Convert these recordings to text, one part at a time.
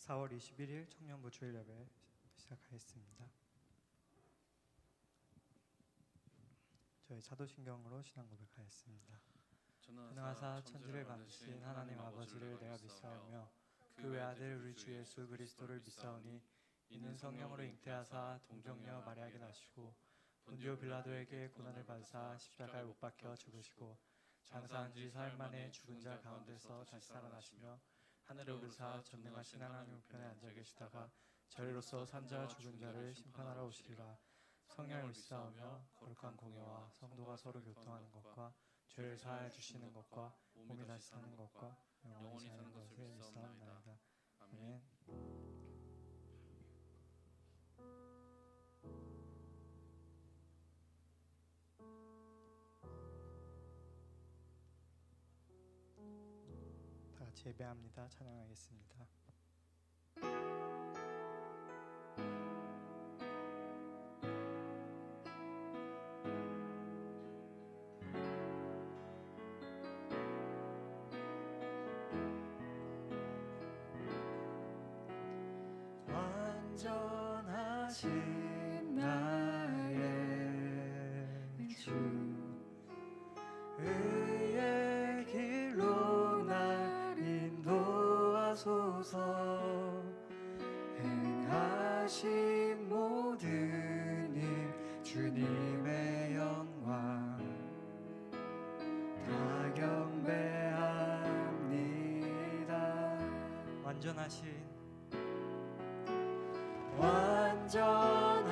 4월 21일 청년부 주일 예배 시작하겠습니다. 저희 사도신경으로 신앙 고백하였습니다. 전능하사 천지를 만드신 하나님 아버지를 내가 믿사오며 그 외아들 우리 주 예수 그리스도를 믿사오니 이는 성령으로 잉태하사 동정녀 마리아에게 나시고 본디오 빌라도에게 고난을 받으사 십자가에 못 박혀 죽으시고 장사한 지 사흘 만에 죽은 자 가운데서 다시 살아나시며 하늘에 오르사 전능하신 하나님 우편에 앉아 계시다가 저희로서 산자 죽은 자를 심판하러 오시리라. 성령을 믿사오며 거룩한 공예와 성도가 서로 교통하는 것과 죄를 사하여 주시는 것과 몸이 다시 사는 것과 영원히 사는 것을 믿사옵나이다. 아멘. 다 같이 예배합니다. 찬양하겠습니다. 완전하신 나의 주 의의 길로 날 인도하소서. 행하신 모든 일 주님의 영광 다 경배합니다.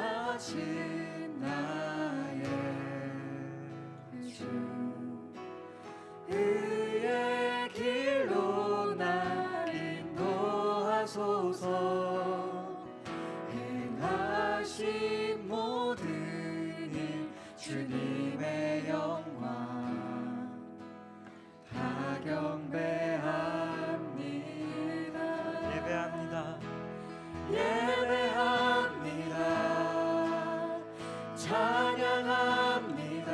완전하신 나의 주 의의 길로 날 인도하소서. 행하신 모든 일 주님의 영광 다 경배합니다. 예배합니다. 찬양합니다.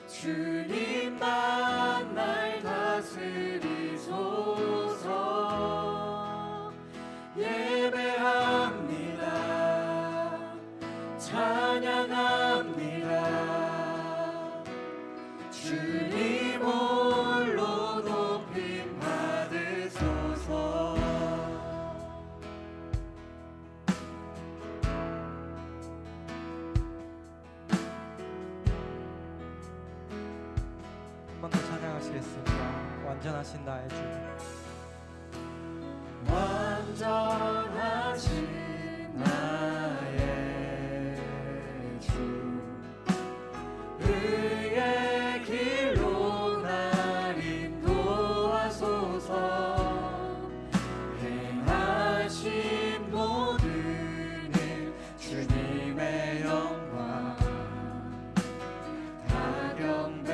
주님만 날 다스리소서. 예배합니다. 찬양합니다. 주님 홀로 높임 받으소서. 한 번 더 찬양하시겠습니다. 완전하신 나의 주. 완전하신 나의 주 의의 길로 날 인도하소서. 행하신 모든 일 주님의 영광 다 경배합니다.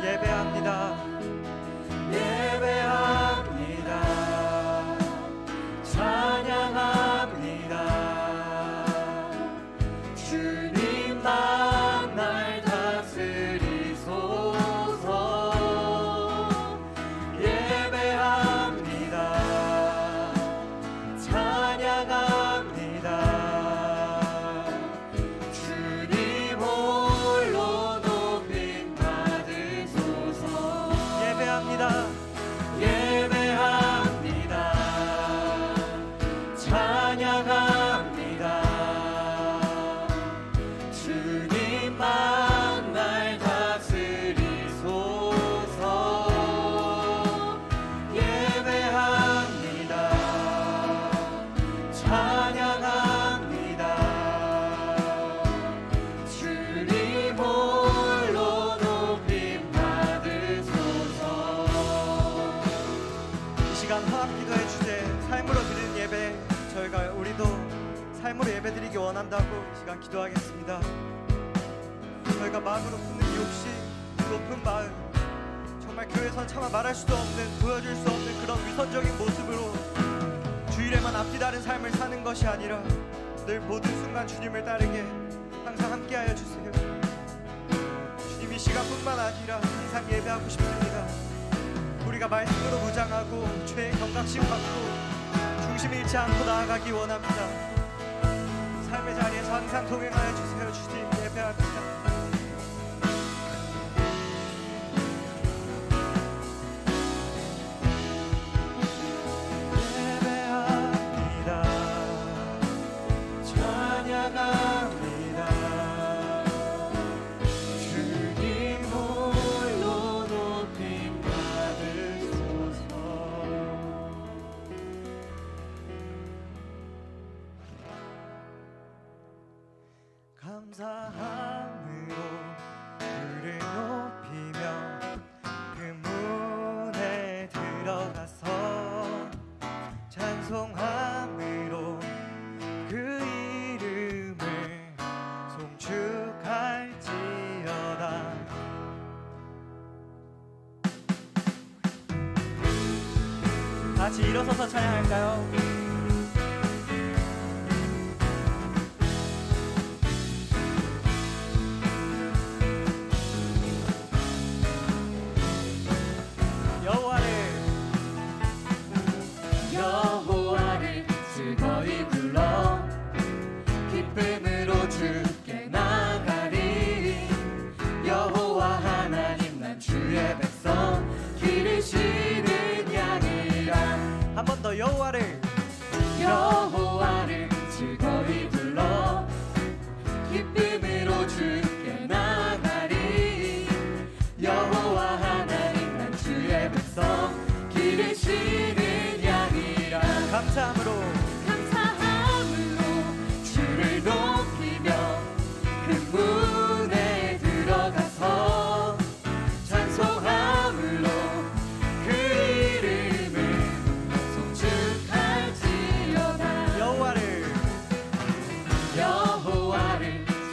예배합니다. 찬양합니다. 주님만 날 다스리소서. 예배합니다. 찬양합니다. 주님 홀로 높임 받으소서. 예배합니다. 찬양합니다. 주님만 날 다스리소서. 예배합니다. 찬양합니다. 주님 홀로 높임 받으소서. 이 시간 화합기도의 주제 삶으로 드리는 예배, 저희가 우리도 삶으로 예배드리기 원한다고 이 시간 기도하겠습니다. 저희가 마음으로 품는 욕심, 높은 마음, 정말 교회에선 차마 말할 수도 없는, 보여줄 수 없는 그런 위선적인 모습으로 주일에만 앞뒤다른 삶을 사는 것이 아니라 늘 모든 순간 주님을 따르게 항상 함께하여 주세요. 주님 이 시간뿐만 아니라 항상 예배하고 싶습니다. 우리가 말씀으로 무장하고 죄의 경각심 받고 중심 잃지 않고 나아가기 원합니다. 삶의 자리에서 항상 동행하여 주세요. 주님 예배합니다. 감사함으로 주를 높이며 그 문에 들어가서 찬송함으로 그 이름을 송축할지어다. 같이 일어서서 찬양할까요? 한 번 더 여호와를 즐거이 불러 기쁨으로 주께 나가리. 여호와 하나님 난 주의 백성 기르시는 양이라. 감사함으로 주를 높이며 그 문에 들어가서 찬송함으로 그 이름을 송축할지어다. 여호와를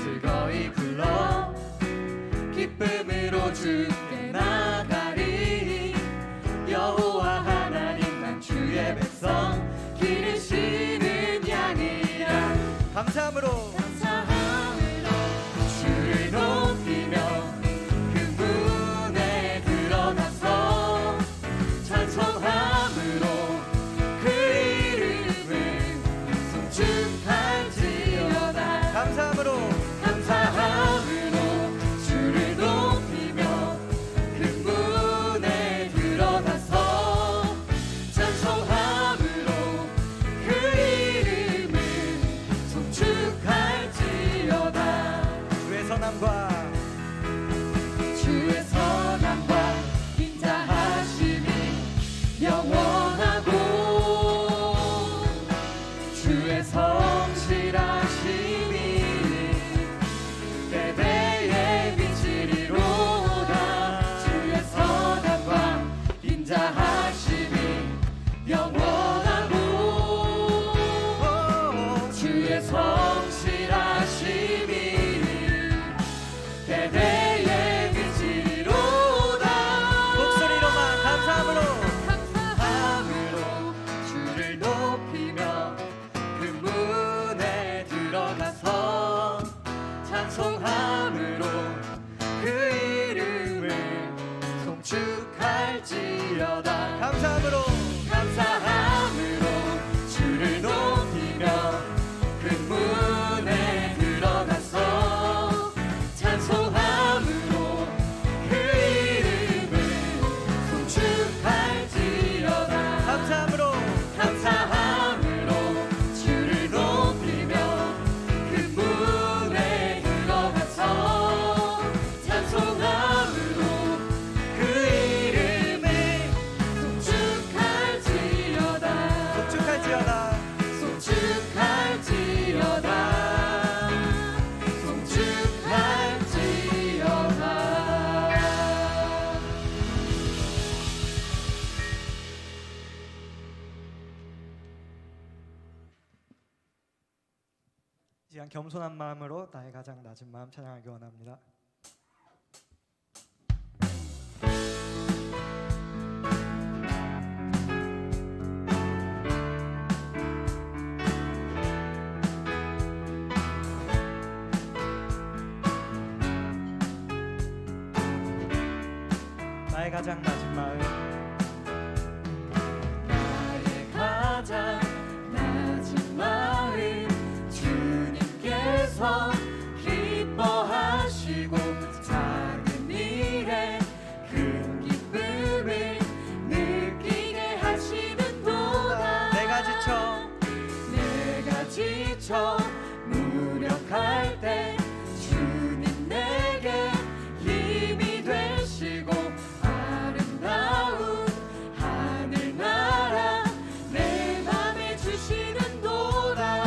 즐거이 불러 기쁨으로 주께 나가리. 여호와 하나님 난 주의 백성 기르시는 양이라. 감사함으로 주를 높이며 그 문에 들어가서 찬송함으로 그 이름을 송축할지어다. 감사함으로 주를 높이며 그 문에 들어가서 찬송함으로 그 이름을 송축할지어다. 주의 선함과 인자하심이 영원하고 주의 성실하심이 대대에 비치리로다. 주의 선함과 인자하심이 영원하고 주의 성실하심이 대대에 비치리로다. 목소리로만 감사함으로 주를 높이며 그 문에 들어가서 찬송함으로 그 이름을 송축할지어다. 감사함으로 주를 높이며 그 문에 들어가서 찬송함으로 그 이름을 송축할지어다. 감사함으로 주를 높이며 그 문에 들어가서 찬송함으로 그 이름을 송축할지어다. 이 시간 겸손한 마음으로 나의 가장 낮은 마음 찬양하기 원합니다. 나의 가장 낮은 마음 지쳐 무력할 때 주님 내게 힘이 되시고 아름다운 하늘나라 내 맘에 주시는도다.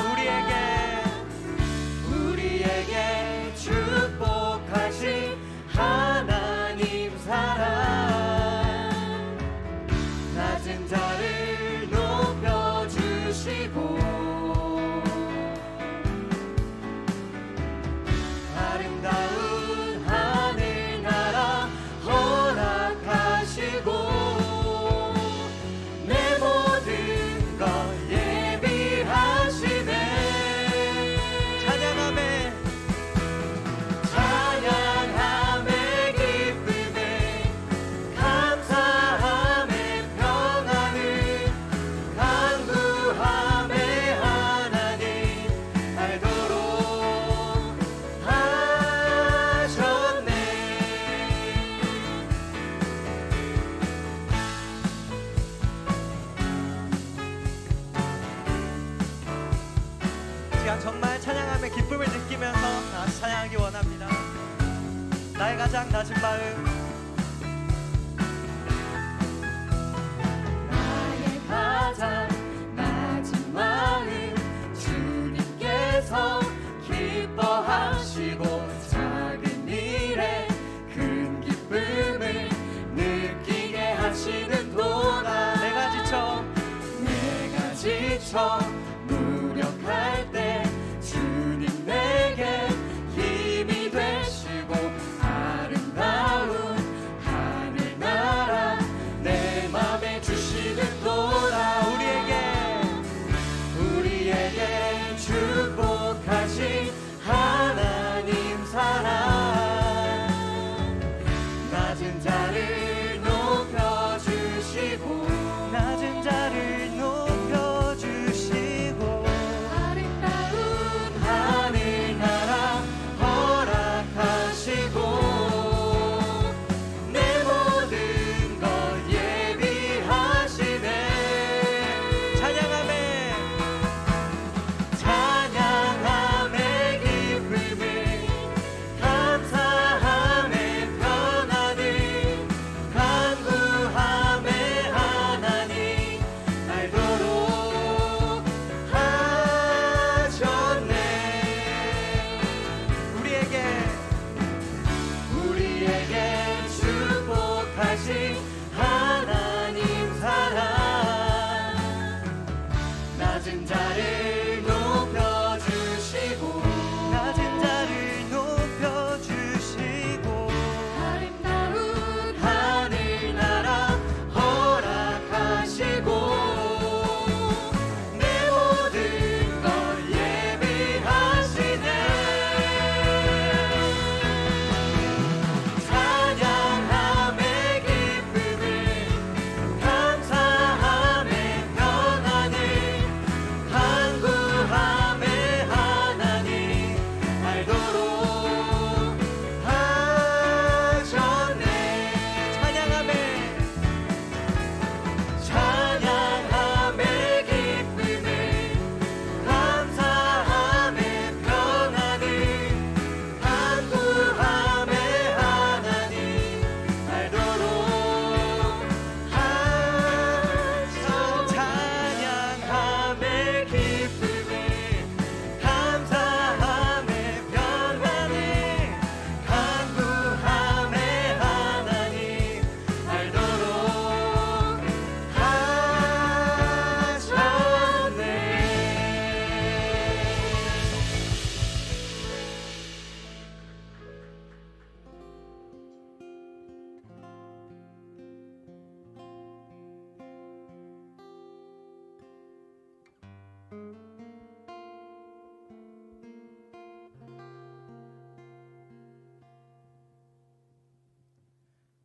우리에게 축복하신 하나님 사랑 낮은 자를 높여주시고 아름다운 하늘나라 허락하시고 내 모든 것 예비하시네. 찬양함에 기쁨에 감사함에 평안을 간구함에 하나님 알도록 하셨네. 시간 정말 찬양함의 기쁨을 느끼면서 다시 찬양하기 원합니다. 나의 가장 낮은 마음, 나의 가장 낮은 마음 주님께서 기뻐하시고 작은 일에 큰 기쁨을 느끼게 하시는도다. 내가 지쳐 무력할 때 주님 내게 힘이 되시고 아름다운 하늘나라 내 맘에 주시는도다. 우리에게 축복하신 하나님 사랑 낮은 자를 높여주시고 아름다운 하늘나라 허락하시고 내 모든 것 예비하시네. 찬양함에 기쁨을 감사함에 평안을 간구함에 하나님 알도록 하셨네. 우리에게 축복하신 하나님 사랑 낮은 자를 높여주시고 아름다운 하늘나라 허락하시고 내 모든 것 예비하시네. 찬양함에 기쁨을 감사함에 평안을 간구함에 하나님 알도록 하셨네. 찬양함에 기쁨을 감사함에 평안을 간구함에 하나님 알도록 찬양함에 기쁨을 감사함에 평안을 간구함에 하나님 알도록 하셨네.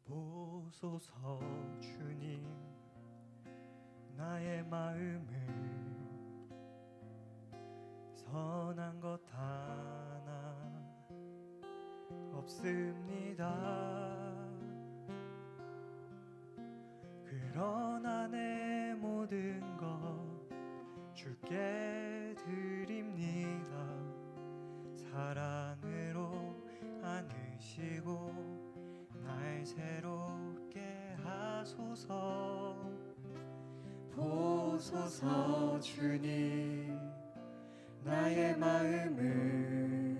보소서 주님 나의 마음을 선한 것 하나 없습니다. 그러나 내 모든 것 주께 드립니다. 새롭게 하소서. 보소서 주님, 나의 마음을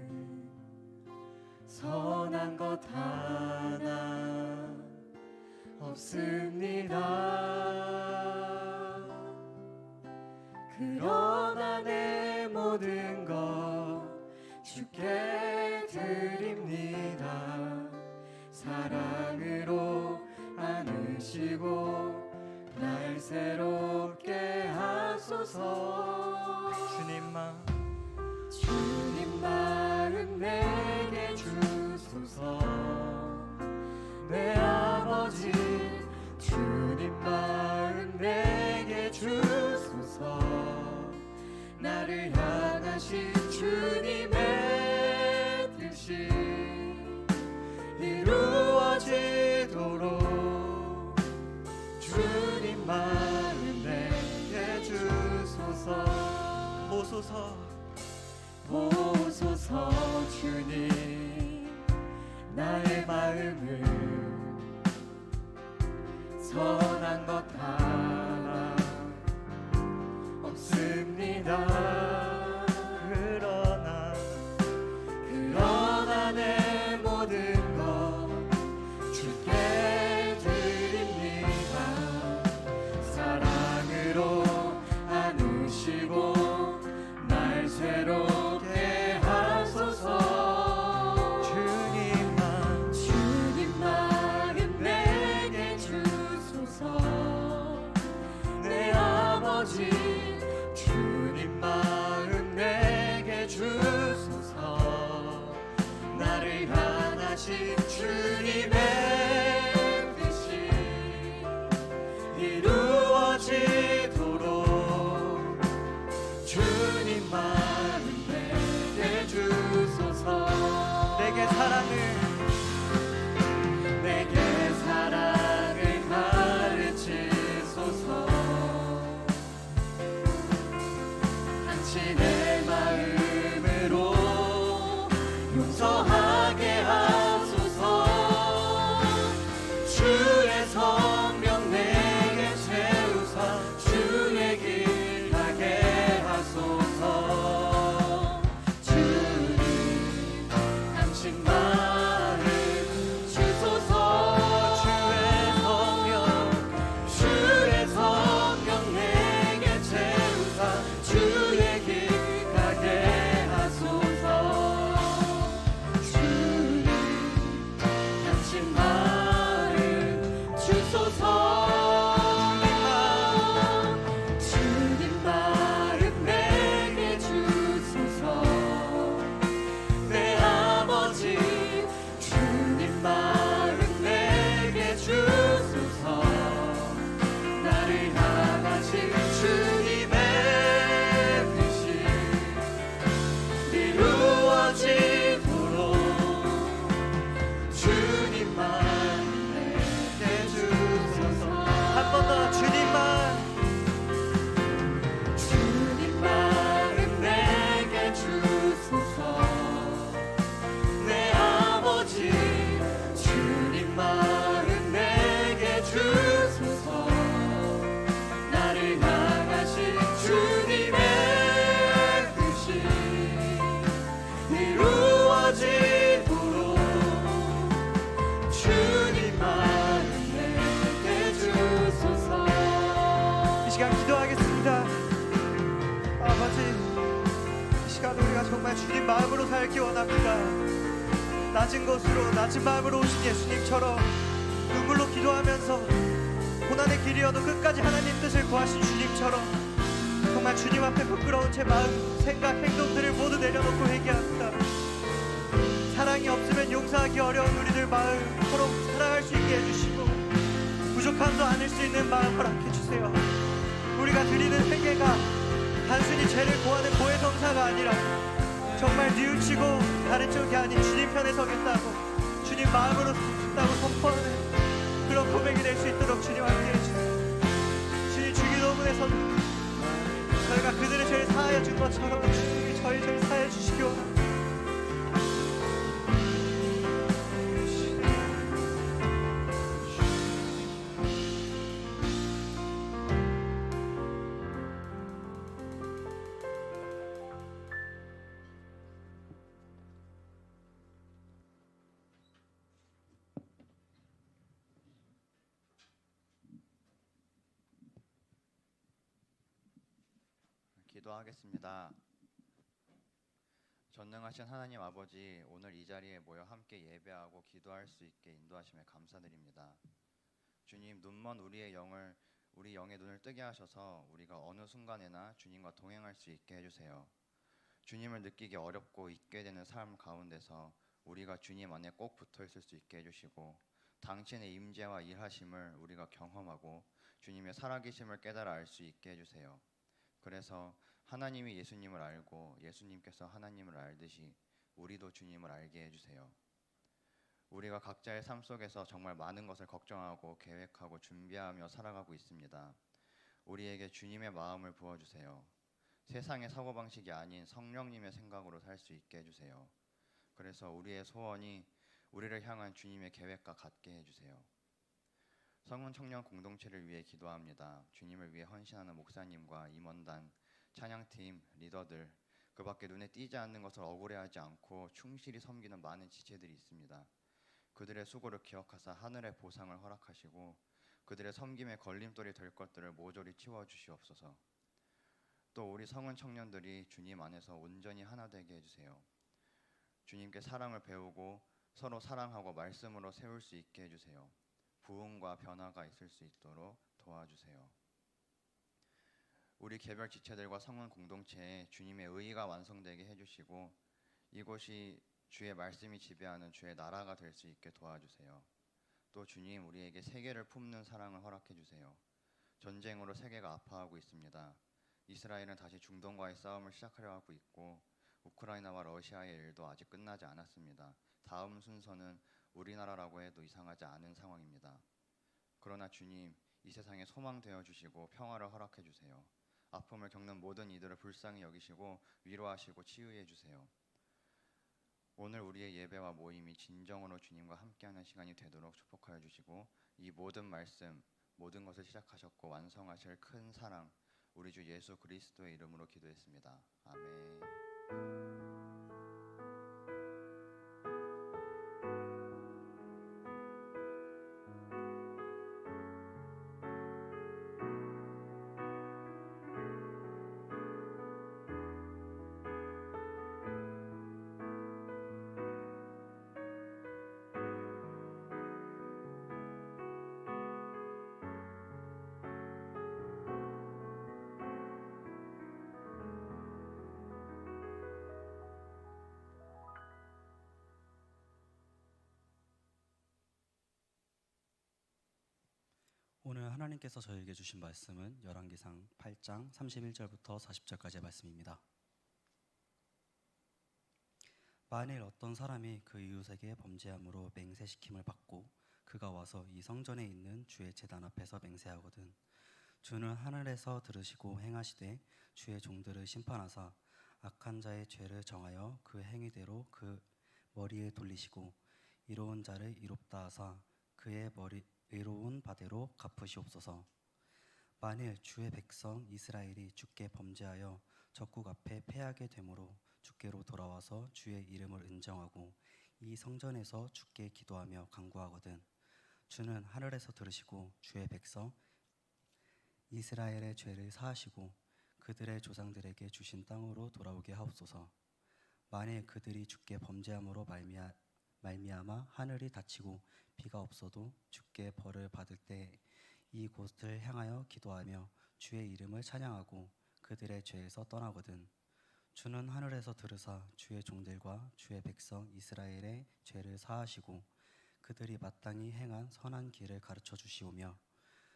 선한 것 하나 없습니다. 그러나 내 모든 것 주께 드립니다. 사랑으로 안으시고 날 새롭게 하소서. 주님 마음 내게 주소서. 내 아버지 주님 마음 내게 주소서. 나를 향하신 주님의 뜻이 이루어지도록 주님 마음 내게 주소서. 보소서 주님, 나의 마음을 선한 것 하나 없습니다. 그러나 내 모든 것 주께 드립니다. 사랑으로 안으시고 날 새롭게 하소서. 주님 마음 내게 주소서. 내 아버지 주님 마음 내게 주소서. 나를 향하신 주님의 뜻이 이루어지도록 주님 마음 내게 주소서. 내게 사랑을 가르치소서. 당신의 마음으로 용서하게 하소서. 주의 성령 내게 세우사 주의 길 가게 하소서. 주님 당신 마음 주소서. 주의 성령 내게 세우사 주의 길 가게 하소서. 주님 당신 마음 주소서. 주님 마음 내게 주소서. 내 아버지 주님 마음 내게 주소서. 나를 향하신 주님의 뜻이 이루어지도록 주님 마음 내게 주소서. 한 번 더 주님 마음 내게 주소서. 내 아버지 주님 마음 내게 주소서. 나를 향하신 주님의 뜻이 이루어지도록 주님 마음 내게 주소서. 이 시간 기도하겠습니다. 아버지, 이 시간 우리가 정말 주님 마음으로 살기 원합니다. 낮은 것으로 낮은 마음으로 오신 예수님처럼 눈물로 기도하면서 고난의 길이어도 끝까지 하나님 뜻을 구하신 주님처럼 정말 주님 앞에 부끄러운 제 마음, 생각, 행동들을 모두 내려놓고 회개합니다. 사랑이 없으면 용서하기 어려운 우리들 마음 서로 사랑할 수 있게 해주시고 부족함도 안을 수 있는 마음 허락해 주세요. 우리가 드리는 회개가 단순히 죄를 고하는 고해성사가 아니라 정말 뉘우치고 다른 쪽이 아닌 주님 편에 서겠다고 주님 마음으로 서겠다고 선포하는 그런 고백이 될 수 있도록 주님 함께 해주세요. 주님 주기도문에서 저희가 그들의 죄를 사하여 준 것처럼 주님이 저희 죄를 사하여 주시기 원합니다. 기도하겠습니다. 전능하신 하나님 아버지, 오늘 이 자리에 모여 함께 예배하고 기도할 수 있게 인도하심에 감사드립니다. 주님, 눈먼 우리 영의 눈을 뜨게 하셔서 우리가 어느 순간에나 주님과 동행할 수 있게 해주세요. 주님을 느끼기 어렵고 잊게 되는 삶 가운데서 우리가 주님 안에 꼭 붙어 있을 수 있게 해주시고, 당신의 임재와 일하심을 우리가 경험하고 주님의 살아계심을 깨달아 알 수 있게 해주세요. 그래서 하나님이 예수님을 알고 예수님께서 하나님을 알듯이 우리도 주님을 알게 해주세요. 우리가 각자의 삶 속에서 정말 많은 것을 걱정하고 계획하고 준비하며 살아가고 있습니다. 우리에게 주님의 마음을 부어주세요. 세상의 사고방식이 아닌 성령님의 생각으로 살 수 있게 해주세요. 그래서 우리의 소원이 우리를 향한 주님의 계획과 같게 해주세요. 성은 청년 공동체를 위해 기도합니다. 주님을 위해 헌신하는 목사님과 임원단, 찬양팀, 리더들, 그 밖에 눈에 띄지 않는 것을 억울해하지 않고 충실히 섬기는 많은 지체들이 있습니다. 그들의 수고를 기억하사 하늘의 보상을 허락하시고 그들의 섬김에 걸림돌이 될 것들을 모조리 치워주시옵소서. 또 우리 성은 청년들이 주님 안에서 온전히 하나 되게 해주세요. 주님께 사랑을 배우고 서로 사랑하고 말씀으로 세울 수 있게 해주세요. 부흥과 변화가 있을 수 있도록 도와주세요. 우리 개별 지체들과 성은 공동체에 주님의 의가 완성되게 해주시고 이곳이 주의 말씀이 지배하는 주의 나라가 될 수 있게 도와주세요. 또 주님, 우리에게 세계를 품는 사랑을 허락해 주세요. 전쟁으로 세계가 아파하고 있습니다. 이스라엘은 다시 중동과의 싸움을 시작하려 하고 있고 우크라이나와 러시아의 일도 아직 끝나지 않았습니다. 다음 순서는 우리나라라고 해도 이상하지 않은 상황입니다. 그러나 주님, 이 세상에 소망 되어 주시고 평화를 허락해 주세요. 아픔을 겪는 모든 이들을 불쌍히 여기시고 위로하시고 치유해 주세요. 오늘 우리의 예배와 모임이 진정으로 주님과 함께하는 시간이 되도록 축복하여 주시고 이 모든 말씀, 모든 것을 시작하셨고 완성하실 큰 사랑, 우리 주 예수 그리스도의 이름으로 기도했습니다. 아멘. 오늘 하나님께서 저에게 주신 말씀은 열왕기상 8장 31절부터 40절까지의 말씀입니다. 만일 어떤 사람이 그 이웃에게 범죄함으로 맹세시킴을 받고 그가 와서 이 성전에 있는 주의 제단 앞에서 맹세하거든 주는 하늘에서 들으시고 행하시되 주의 종들을 심판하사 악한 자의 죄를 정하여 그 행위대로 그 머리에 돌리시고 이로운 자를 이롭다 하사 그의 의로운 바대로 갚으시옵소서. 만일 주의 백성 이스라엘이 주께 범죄하여 적국 앞에 패하게 되므로 주께로 돌아와서 주의 이름을 인정하고 이 성전에서 주께 기도하며 간구하거든 주는 하늘에서 들으시고 주의 백성 이스라엘의 죄를 사하시고 그들의 조상들에게 주신 땅으로 돌아오게 하옵소서. 만일 그들이 주께 범죄함으로 말미암아 하늘이 닫히고 비가 없어도 주께 벌을 받을 때 이곳을 향하여 기도하며 주의 이름을 찬양하고 그들의 죄에서 떠나거든 주는 하늘에서 들으사 주의 종들과 주의 백성 이스라엘의 죄를 사하시고 그들이 마땅히 행한 선한 길을 가르쳐 주시오며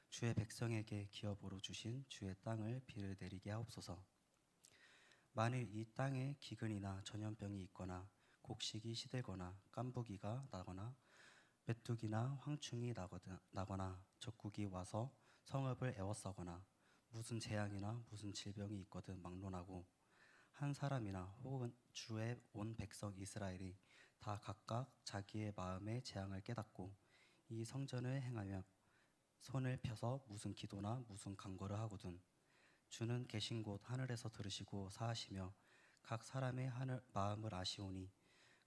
주의 백성에게 기업으로 주신 주의 땅을 비를 내리게 하옵소서. 만일 이 땅에 기근이나 전염병이 있거나 곡식이 시들거나 깐부기가 나거나 메뚜기나 황충이 나거나 적국이 와서 성읍을 에워싸거나 무슨 재앙이나 무슨 질병이 있거든 막론하고 한 사람이나 혹은 주의 온 백성 이스라엘이 다 각각 자기의 마음의 재앙을 깨닫고 이 성전을 행하며 손을 펴서 무슨 기도나 무슨 간구를 하거든 주는 계신 곳 하늘에서 들으시고 사하시며 각 사람의 마음을 아시오니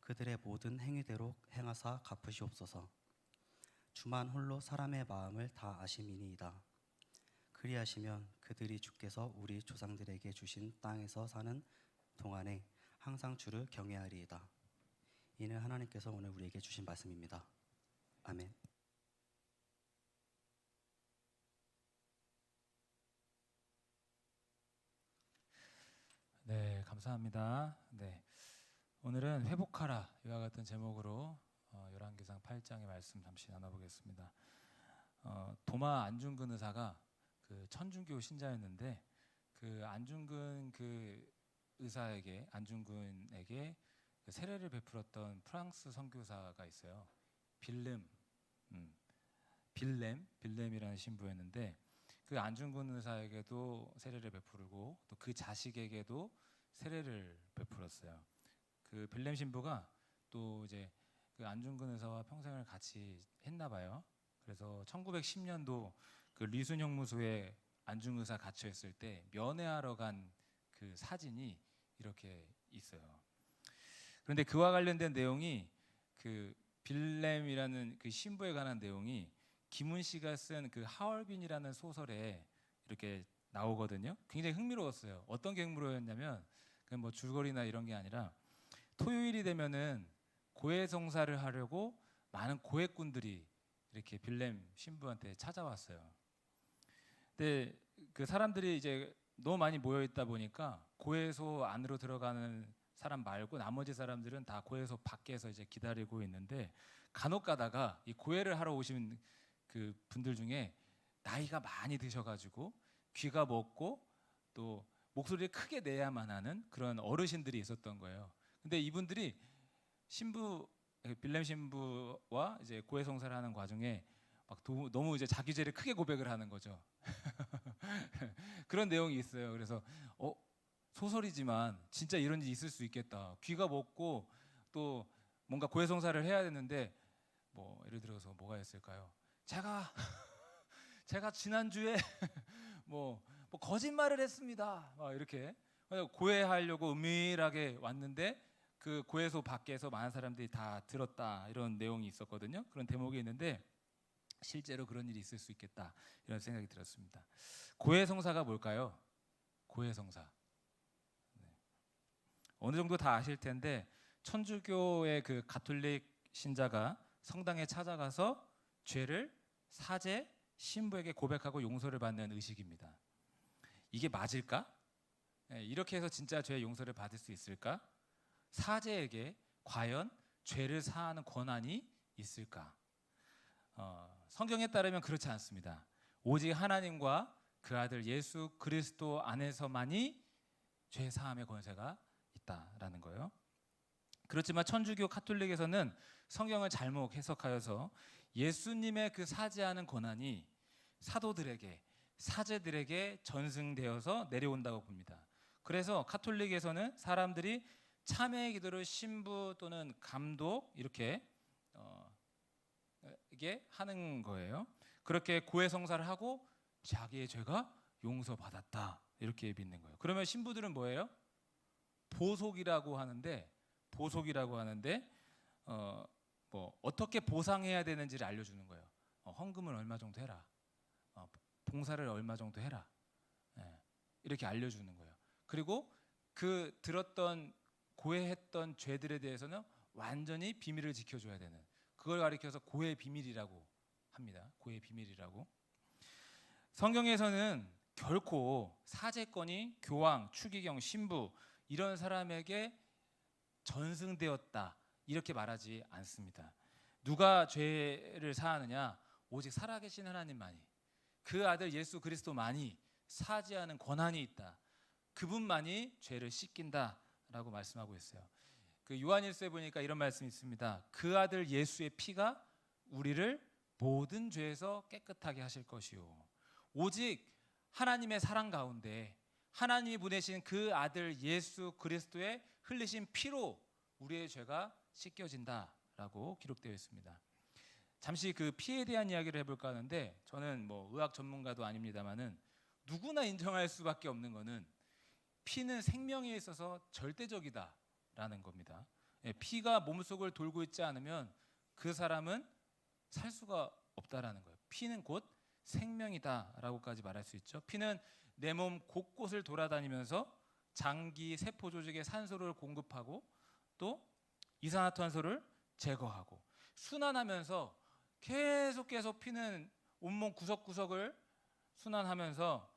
그들의 모든 행위대로 행하사 갚으시옵소서. 주만 홀로 사람의 마음을 다 아심이니이다. 그리하시면 그들이 주께서 우리 조상들에게 주신 땅에서 사는 동안에 항상 주를 경외하리이다. 이는 하나님께서 오늘 우리에게 주신 말씀입니다. 아멘. 네, 감사합니다. 네, 오늘은 회복하라 이와 같은 제목으로 열왕기상 8장의 말씀 잠시 나눠보겠습니다. 도마 안중근 의사가 그 천주교 신자였는데 그 안중근 그 의사에게 안중근에게 그 세례를 베풀었던 프랑스 선교사가 있어요. 빌렘이라는 신부였는데 그 안중근 의사에게도 세례를 베풀고 또 그 자식에게도 세례를 베풀었어요. 그 빌렘 신부가 또 이제 그 안중근 의사와 평생을 같이 했나 봐요. 그래서 1910년도 그 리순 형무소에 안중근 의사 갇혀 있을 때 면회하러 간 그 사진이 이렇게 있어요. 그런데 그와 관련된 내용이 그 빌렘이라는 그 신부에 관한 내용이 김훈 씨가 쓴 그 하얼빈이라는 소설에 이렇게 나오거든요. 굉장히 흥미로웠어요. 어떤 게 흥미로웠냐면 그 뭐 줄거리나 이런 게 아니라 토요일이 되면은 고해성사를 하려고 많은 고해꾼들이 이렇게 빌렘 신부한테 찾아왔어요. 근데 그 사람들이 이제 너무 많이 모여 있다 보니까 고해소 안으로 들어가는 사람 말고 나머지 사람들은 다 고해소 밖에서 이제 기다리고 있는데 간혹 가다가 이 고해를 하러 오신 그 분들 중에 나이가 많이 드셔가지고 귀가 먹고 또 목소리를 크게 내야만 하는 그런 어르신들이 있었던 거예요. 근데 이분들이 빌렘 신부와 이제 고해성사를 하는 과정에 막 너무 이제 자기 죄를 크게 고백을 하는 거죠. 그런 내용이 있어요. 그래서 소설이지만 진짜 이런 일이 있을 수 있겠다. 귀가 먹고 또 뭔가 고해성사를 해야 되는데 뭐 예를 들어서 뭐가 있을까요? 제가 지난주에 뭐 거짓말을 했습니다. 막 이렇게 고해하려고 은밀하게 왔는데 그 고해소 밖에서 많은 사람들이 다 들었다 이런 내용이 있었거든요. 그런 대목이 있는데 실제로 그런 일이 있을 수 있겠다 이런 생각이 들었습니다. 고해성사가 뭘까요? 고해성사. 네. 어느 정도 다 아실 텐데 천주교의 그 가톨릭 신자가 성당에 찾아가서 죄를 사제 신부에게 고백하고 용서를 받는 의식입니다. 이게 맞을까? 이렇게 해서 진짜 죄의 용서를 받을 수 있을까? 사제에게 과연 죄를 사하는 권한이 있을까? 성경에 따르면 그렇지 않습니다. 오직 하나님과 그 아들 예수 그리스도 안에서만이 죄 사함의 권세가 있다라는 거예요. 그렇지만 천주교 가톨릭에서는 성경을 잘못 해석하여서 예수님의 그 사죄하는 권한이 사도들에게 사제들에게 전승되어서 내려온다고 봅니다. 그래서 가톨릭에서는 사람들이 참회의 기도를 신부 또는 감독 이렇게 이게 하는 거예요. 그렇게 고해성사를 하고 자기의 죄가 용서받았다 이렇게 믿는 거예요. 그러면 신부들은 뭐예요? 보속이라고 하는데 뭐 어떻게 보상해야 되는지를 알려주는 거예요. 헌금을 얼마 정도 해라. 봉사를 얼마 정도 해라. 이렇게 알려주는 거예요. 그리고 그 들었던 고해했던 죄들에 대해서는 완전히 비밀을 지켜줘야 되는 그걸 가리켜서 고해 비밀이라고 합니다. 고해 비밀이라고. 성경에서는 결코 사제권이 교황, 추기경, 신부 이런 사람에게 전승되었다 이렇게 말하지 않습니다. 누가 죄를 사하느냐? 오직 살아계신 하나님만이 그 아들 예수 그리스도만이 사죄하는 권한이 있다. 그분만이 죄를 씻긴다라고 말씀하고 있어요. 그 요한일서에 보니까 이런 말씀이 있습니다. 그 아들 예수의 피가 우리를 모든 죄에서 깨끗하게 하실 것이요. 오직 하나님의 사랑 가운데 하나님이 보내신 그 아들 예수 그리스도의 흘리신 피로 우리의 죄가 씻겨진다라고 기록되어 있습니다. 잠시 그 피에 대한 이야기를 해볼까 하는데 저는 뭐 의학 전문가도 아닙니다만은 누구나 인정할 수밖에 없는 거는 피는 생명에 있어서 절대적이다라는 겁니다. 피가 몸속을 돌고 있지 않으면 그 사람은 살 수가 없다라는 거예요. 피는 곧 생명이다라고까지 말할 수 있죠. 피는 내 몸 곳곳을 돌아다니면서 장기, 세포 조직에 산소를 공급하고 또 이산화탄소를 제거하고 순환하면서 계속 피는 온몸 구석구석을 순환하면서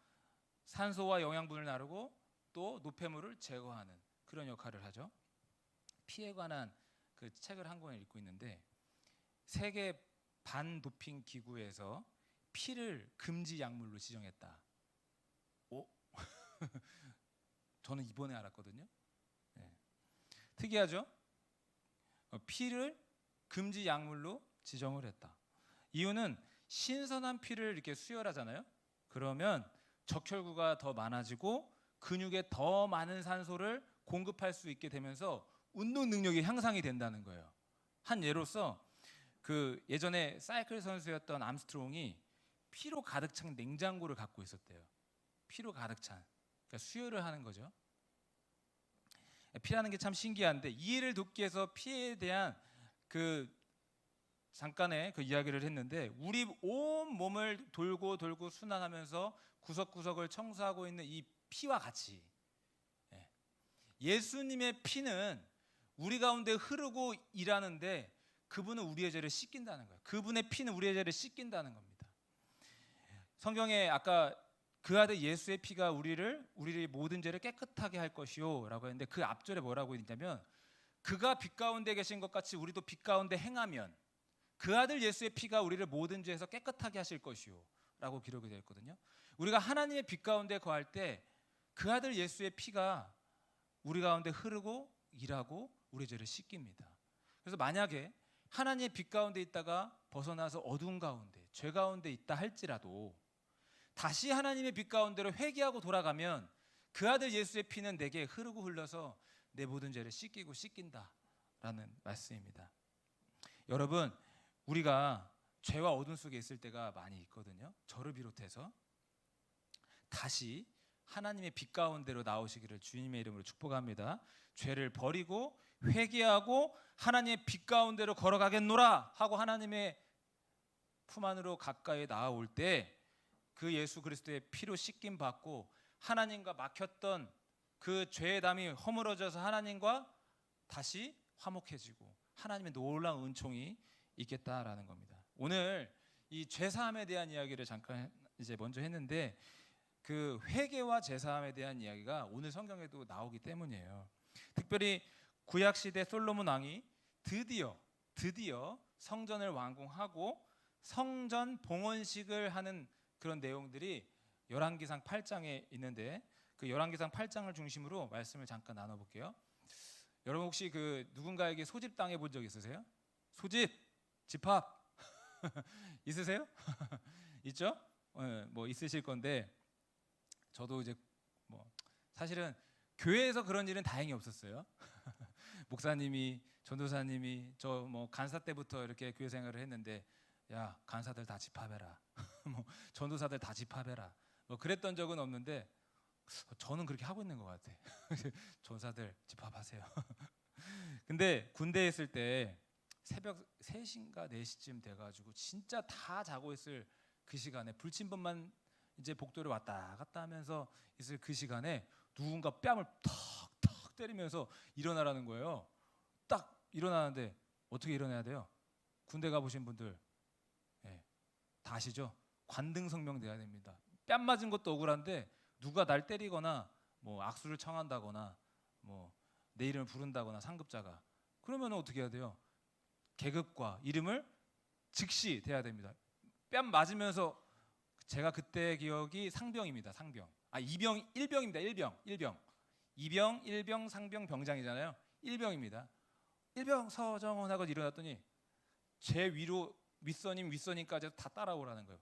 산소와 영양분을 나르고 또 노폐물을 제거하는 그런 역할을 하죠. 피에 관한 그 책을 한 권을 읽고 있는데 세계 반도핑 기구에서 피를 금지 약물로 지정했다. 오? 저는 이번에 알았거든요. 네. 특이하죠? 피를 금지 약물로 지정을 했다. 이유는 신선한 피를 이렇게 수혈하잖아요. 그러면 적혈구가 더 많아지고 근육에 더 많은 산소를 공급할 수 있게 되면서 운동 능력이 향상이 된다는 거예요. 한 예로서 그 예전에 사이클 선수였던 암스트롱이 피로 가득 찬 냉장고를 갖고 있었대요. 피로 가득 찬. 그러니까 수혈을 하는 거죠. 피라는 게 참 신기한데 이해를 돕기 위해서 피에 대한 그 잠깐의 그 이야기를 했는데 우리 온 몸을 돌고 순환하면서 구석구석을 청소하고 있는 이 피와 같이 예수님의 피는 우리 가운데 흐르고 일하는데 그분은 우리의 죄를 씻긴다는 거예요. 그분의 피는 우리의 죄를 씻긴다는 겁니다. 성경에 아까 그 아들 예수의 피가 우리의 모든 죄를 깨끗하게 할 것이요 라고 했는데 그 앞절에 뭐라고 있냐면 그가 빛 가운데 계신 것 같이 우리도 빛 가운데 행하면 그 아들 예수의 피가 우리를 모든 죄에서 깨끗하게 하실 것이요 라고 기록이 되어 있거든요. 우리가 하나님의 빛 가운데 거할 때 그 아들 예수의 피가 우리 가운데 흐르고 일하고 우리의 죄를 씻깁니다. 그래서 만약에 하나님의 빛 가운데 있다가 벗어나서 어두운 가운데 죄 가운데 있다 할지라도 다시 하나님의 빛 가운데로 회개하고 돌아가면 그 아들 예수의 피는 내게 흐르고 흘러서 내 모든 죄를 씻기고 씻긴다라는 말씀입니다. 여러분, 우리가 죄와 어둠 속에 있을 때가 많이 있거든요. 저를 비롯해서 다시 하나님의 빛 가운데로 나오시기를 주님의 이름으로 축복합니다. 죄를 버리고 회개하고 하나님의 빛 가운데로 걸어가겠노라 하고 하나님의 품 안으로 가까이 나아올 때 그 예수 그리스도의 피로 씻김 받고 하나님과 막혔던 그 죄의 담이 허물어져서 하나님과 다시 화목해지고 하나님의 놀라운 은총이 있겠다라는 겁니다. 오늘 이 죄사함에 대한 이야기를 잠깐 이제 먼저 했는데 그 회개와 죄사함에 대한 이야기가 오늘 성경에도 나오기 때문이에요. 특별히 구약 시대 솔로몬 왕이 드디어 성전을 완공하고 성전 봉헌식을 하는 그런 내용들이 열왕기상 8장에 있는데 그 열왕기상 8장을 중심으로 말씀을 잠깐 나눠볼게요. 여러분 혹시 그 누군가에게 소집 당해 본 적 있으세요? 소집, 집합 있으세요? 있죠? 뭐 있으실 건데 저도 이제 뭐 사실은 교회에서 그런 일은 다행히 없었어요. 목사님이 전도사님이 저 뭐 간사 때부터 이렇게 교회 생활을 했는데 야 간사들 다 집합해라. 뭐 전도사들 다 집합해라. 뭐 그랬던 적은 없는데 저는 그렇게 하고 있는 것 같아. 전사들 집합하세요. 근데 군대에 있을 때 새벽 3시인가 4시쯤 돼가지고 진짜 다 자고 있을 그 시간에 불침번만 이제 복도를 왔다 갔다 하면서 있을 그 시간에 누군가 뺨을 턱턱 때리면서 일어나라는 거예요. 딱 일어나는데 어떻게 일어나야 돼요? 군대 가보신 분들 다 아시죠? 관등성명 돼야 됩니다. 뺨 맞은 것도 억울한데 누가 날 때리거나 뭐 악수를 청한다거나 뭐 내 이름을 부른다거나 상급자가 그러면 어떻게 해야 돼요? 계급과 이름을 즉시 대야 됩니다. 뺨 맞으면서 제가 그때 기억이 상병입니다. 상병. 이병 1병입니다. 1병. 2병, 1병, 상병, 병장이잖아요. 1병입니다. 1병 서정원 하고 일어났더니 제 위로 윗선임까지 다 따라오라는 거예요.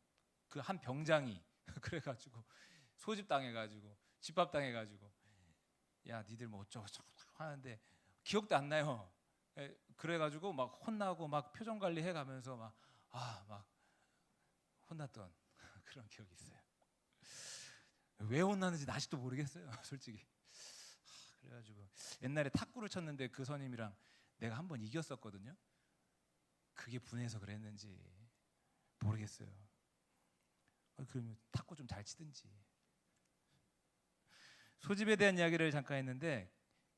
그 한 병장이 그래가지고 소집 당해가지고 집합 당해가지고 야 니들 뭐 어쩌고 하는데 기억도 안 나요. 그래가지고 막 혼나고 막 표정 관리 해가면서 막 혼났던 그런 기억이 있어요. 왜 혼나는지 아직도 모르겠어요. 솔직히. 그래가지고 옛날에 탁구를 쳤는데 그 선임이랑 내가 한번 이겼었거든요. 그게 분해서 그랬는지 모르겠어요. 그러면 탁구 좀 잘 치든지. 소집에 대한 이야기를 잠깐 했는데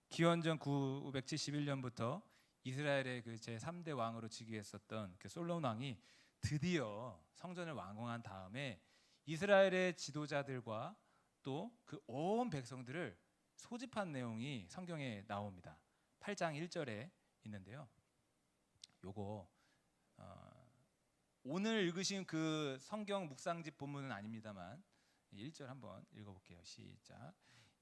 기원전 971년부터 이스라엘의 그 제3대 왕으로 즉위했었던 그 솔로몬 왕이 드디어 성전을 완공한 다음에 이스라엘의 지도자들과 또 그 온 백성들을 소집한 내용이 성경에 나옵니다. 8장 1절에 있는데요. 요거 오늘 읽으신 그 성경 묵상집 본문은 아닙니다만 1절 한번 읽어볼게요. 시작.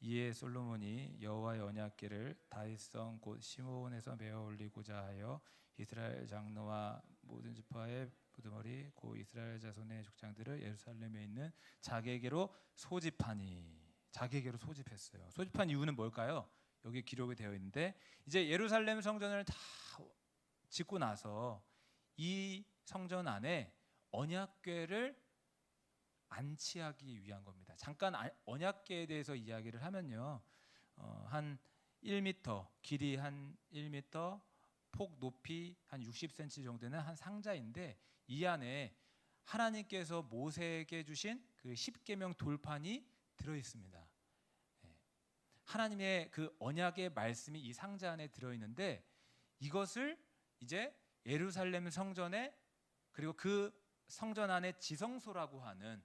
이에 솔로몬이 여호와의 언약궤를 다윗성 곧 시므온에서 메어 올리고자 하여 이스라엘 장로와 모든 지파의 부두머리 고 이스라엘 자손의 족장들을 예루살렘에 있는 자기에게로 소집하니. 자기에게로 소집했어요. 소집한 이유는 뭘까요? 여기 기록이 되어 있는데 이제 예루살렘 성전을 다 짓고 나서 이 성전 안에 언약궤를 안치하기 위한 겁니다. 잠깐 언약궤에 대해서 이야기를 하면요, 한 1m, 길이 한 1m, 폭 높이 한 60cm 정도 되는 한 상자인데 이 안에 하나님께서 모세에게 주신 그 십계명 돌판이 들어 있습니다. 하나님의 그 언약의 말씀이 이 상자 안에 들어 있는데 이것을 이제 예루살렘 성전에 그리고 그 성전 안에 지성소라고 하는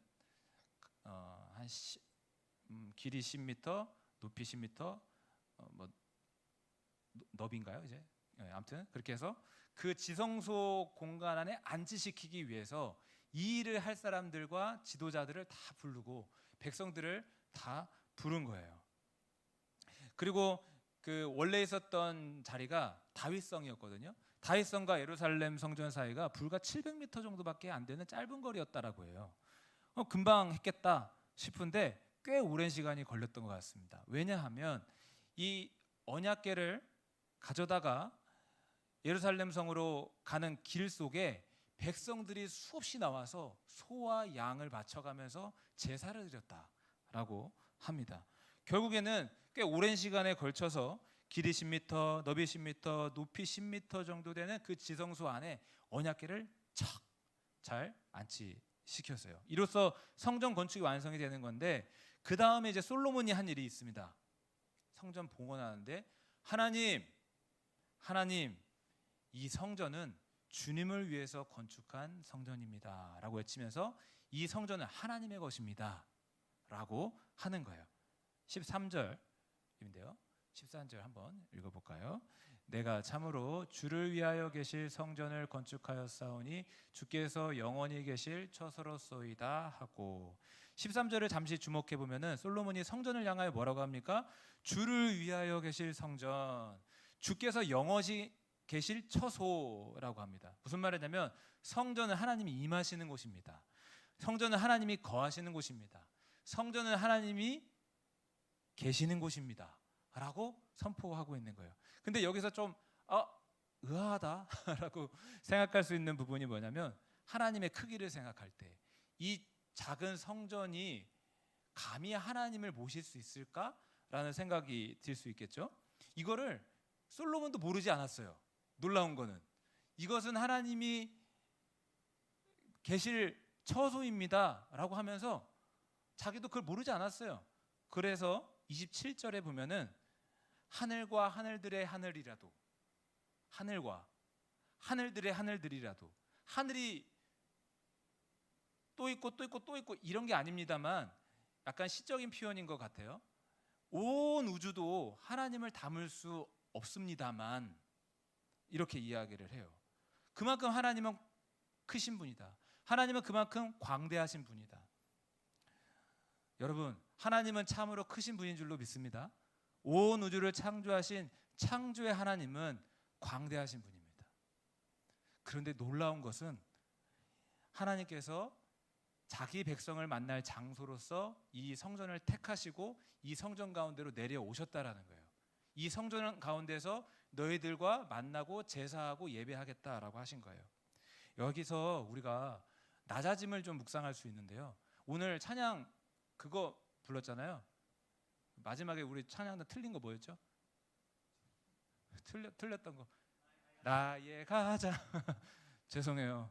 길이 10m, 높이 10m, 뭐 너비인가요 이제? 아무튼 그렇게 해서 그 지성소 공간 안에 안치시키기 위해서 이 일을 할 사람들과 지도자들을 다 부르고 백성들을 다 부른 거예요. 그리고 그 원래 있었던 자리가 다윗성이었거든요. 다윗성과 예루살렘 성전 사이가 불과 700m 정도밖에 안 되는 짧은 거리였다라고 해요. 금방 했겠다 싶은데 꽤 오랜 시간이 걸렸던 것 같습니다. 왜냐하면 이 언약궤를 가져다가 예루살렘 성으로 가는 길 속에 백성들이 수없이 나와서 소와 양을 바쳐가면서 제사를 드렸다라고 합니다. 결국에는 꽤 오랜 시간에 걸쳐서 길이 10m, 너비 10m, 높이 10m 정도 되는 그 지성소 안에 언약궤를 착 잘 안치시켰어요. 이로써 성전 건축이 완성이 되는 건데 그 다음에 이제 솔로몬이 한 일이 있습니다. 성전 봉헌하는데 하나님, 이 성전은 주님을 위해서 건축한 성전입니다 라고 외치면서 이 성전은 하나님의 것입니다 라고 하는 거예요. 13절인데요. 13절 한번 읽어볼까요? 내가 참으로 주를 위하여 계실 성전을 건축하였사오니 주께서 영원히 계실 처소로소이다 하고 13절을 잠시 주목해 보면은 솔로몬이 성전을 향하여 뭐라고 합니까? 주를 위하여 계실 성전, 주께서 영원히 계실 처소라고 합니다. 무슨 말이냐면 성전은 하나님이 임하시는 곳입니다. 성전은 하나님이 거하시는 곳입니다. 성전은 하나님이 계시는 곳입니다 라고 선포하고 있는 거예요. 근데 여기서 좀 의아하다라고 생각할 수 있는 부분이 뭐냐면 하나님의 크기를 생각할 때 이 작은 성전이 감히 하나님을 모실 수 있을까라는 생각이 들 수 있겠죠. 이거를 솔로몬도 모르지 않았어요. 놀라운 거는 이것은 하나님이 계실 처소입니다 라고 하면서 자기도 그걸 모르지 않았어요. 그래서 27절에 보면은 하늘과 하늘들의 하늘이라도, 하늘과 하늘들의 하늘들이라도, 하늘이 또 있고 또 있고 또 있고 이런 게 아닙니다만 약간 시적인 표현인 것 같아요. 온 우주도 하나님을 담을 수 없습니다만 이렇게 이야기를 해요. 그만큼 하나님은 크신 분이다. 하나님은 그만큼 광대하신 분이다. 여러분, 하나님은 참으로 크신 분인 줄로 믿습니다. 온 우주를 창조하신 창조의 하나님은 광대하신 분입니다. 그런데 놀라운 것은 하나님께서 자기 백성을 만날 장소로서 이 성전을 택하시고 이 성전 가운데로 내려오셨다라는 거예요. 이 성전 가운데서 너희들과 만나고 제사하고 예배하겠다라고 하신 거예요. 여기서 우리가 낮아짐을 좀 묵상할 수 있는데요. 오늘 찬양 그거 불렀잖아요. 마지막에 우리 찬양도 틀린 거 뭐였죠? 틀렸던 거. 나의 가장 죄송해요.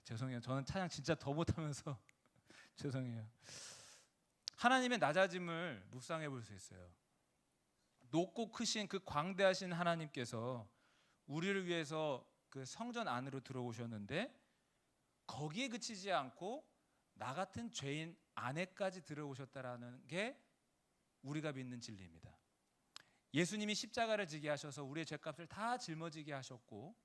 죄송해요. 저는 찬양 진짜 더 못하면서 죄송해요. 하나님의 낮아짐을 묵상해 볼 수 있어요. 높고 크신 그 광대하신 하나님께서 우리를 위해서 그 성전 안으로 들어오셨는데 거기에 그치지 않고 나 같은 죄인 안에까지 들어오셨다라는 게 우리가 믿는 진리입니다. 예수님이 십자가를 지게 하셔서 우리의 죄값을 다 짊어지게 하셨고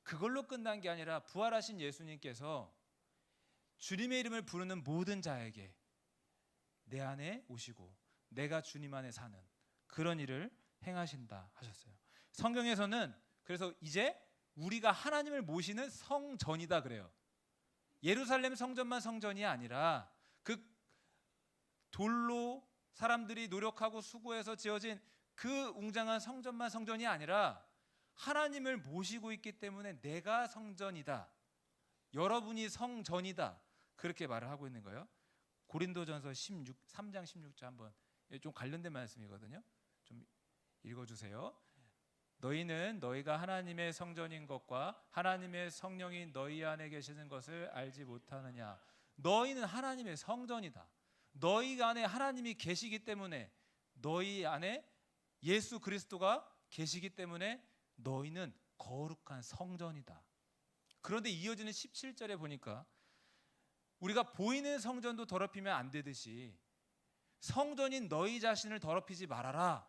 그걸로 끝난 게 아니라 부활하신 예수님께서 주님의 이름을 부르는 모든 자에게 내 안에 오시고 내가 주님 안에 사는 그런 일을 행하신다 하셨어요. 성경에서는 그래서 이제 우리가 하나님을 모시는 성전이다 그래요. 예루살렘 성전만 성전이 아니라 그 돌로 사람들이 노력하고 수고해서 지어진 그 웅장한 성전만 성전이 아니라 하나님을 모시고 있기 때문에 내가 성전이다. 여러분이 성전이다. 그렇게 말을 하고 있는 거예요. 고린도전서 3장 16절 한번 좀 관련된 말씀이거든요. 좀 읽어주세요. 너희는 너희가 하나님의 성전인 것과 하나님의 성령이 너희 안에 계시는 것을 알지 못하느냐. 너희는 하나님의 성전이다. 너희 안에 하나님이 계시기 때문에 너희 안에 예수 그리스도가 계시기 때문에 너희는 거룩한 성전이다. 그런데 이어지는 17절에 보니까 우리가 보이는 성전도 더럽히면 안 되듯이 성전인 너희 자신을 더럽히지 말아라.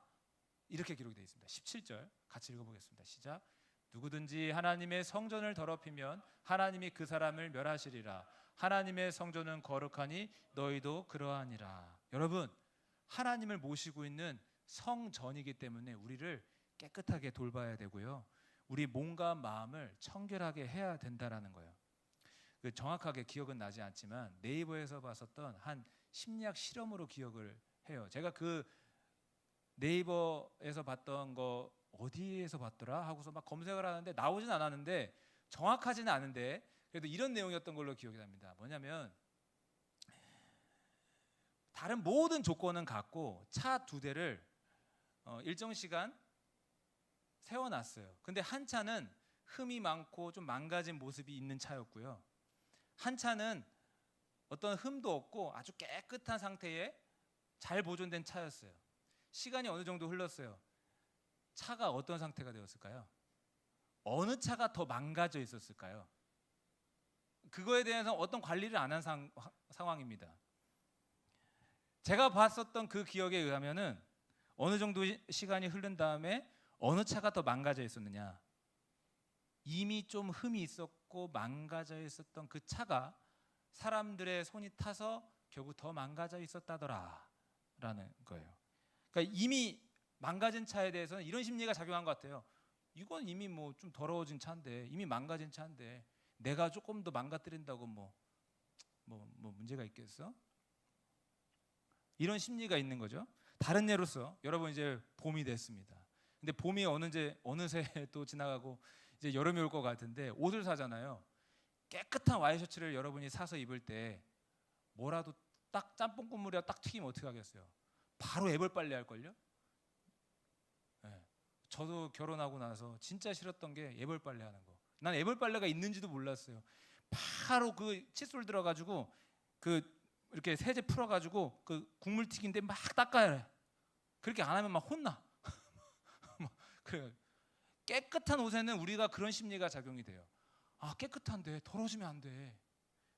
이렇게 기록되어 있습니다. 17절 같이 읽어보겠습니다. 시작. 누구든지 하나님의 성전을 더럽히면 하나님이 그 사람을 멸하시리라. 하나님의 성전은 거룩하니 너희도 그러하니라. 여러분, 하나님을 모시고 있는 성전이기 때문에 우리를 깨끗하게 돌봐야 되고요. 우리 몸과 마음을 청결하게 해야 된다라는 거예요. 그 정확하게 기억은 나지 않지만 네이버에서 봤었던 한 심리학 실험으로 기억을 해요. 제가 그 네이버에서 봤던 거 어디에서 봤더라 하고서 막 검색을 하는데 나오진 않았는데 정확하지는 않은데 그래도 이런 내용이었던 걸로 기억이 납니다. 뭐냐면 다른 모든 조건은 같고 차 2대를 일정 시간 세워놨어요. 근데 한 차는 흠이 많고 좀 망가진 모습이 있는 차였고요. 한 차는 어떤 흠도 없고 아주 깨끗한 상태에 잘 보존된 차였어요. 시간이 어느 정도 흘렀어요. 차가 어떤 상태가 되었을까요? 어느 차가 더 망가져 있었을까요? 그거에 대해서 어떤 관리를 안 한 상황입니다. 제가 봤었던 그 기억에 의하면은 어느 정도 시간이 흐른 다음에 어느 차가 더 망가져 있었느냐? 이미 좀 흠이 있었고 망가져 있었던 그 차가 사람들의 손이 타서 결국 더 망가져 있었다더라라는 거예요. 그러니까 이미 망가진 차에 대해서는 이런 심리가 작용한 것 같아요. 이건 이미 뭐 좀 더러워진 차인데, 이미 망가진 차인데 내가 조금 더 망가뜨린다고 뭐 문제가 있겠어? 이런 심리가 있는 거죠. 다른 예로서 여러분 이제 봄이 됐습니다. 근데 봄이 어느새 또 지나가고 이제 여름이 올 것 같은데 옷을 사잖아요. 깨끗한 와이셔츠를 여러분이 사서 입을 때 뭐라도 딱 짬뽕 국물이라 딱 튀기면 어떻게 하겠어요? 바로 애벌 빨래 할걸요? 네. 저도 결혼하고 나서 진짜 싫었던 게 애벌 빨래 하는 거. 난 애벌 빨래가 있는지도 몰랐어요. 바로 그 칫솔 들어가지고 그 이렇게 세제 풀어가지고 그 국물 튀긴데 막 닦아야 해. 그렇게 안 하면 막 혼나. 그래. 깨끗한 옷에는 우리가 그런 심리가 작용이 돼요. 아, 깨끗한데 더러워지면 안 돼.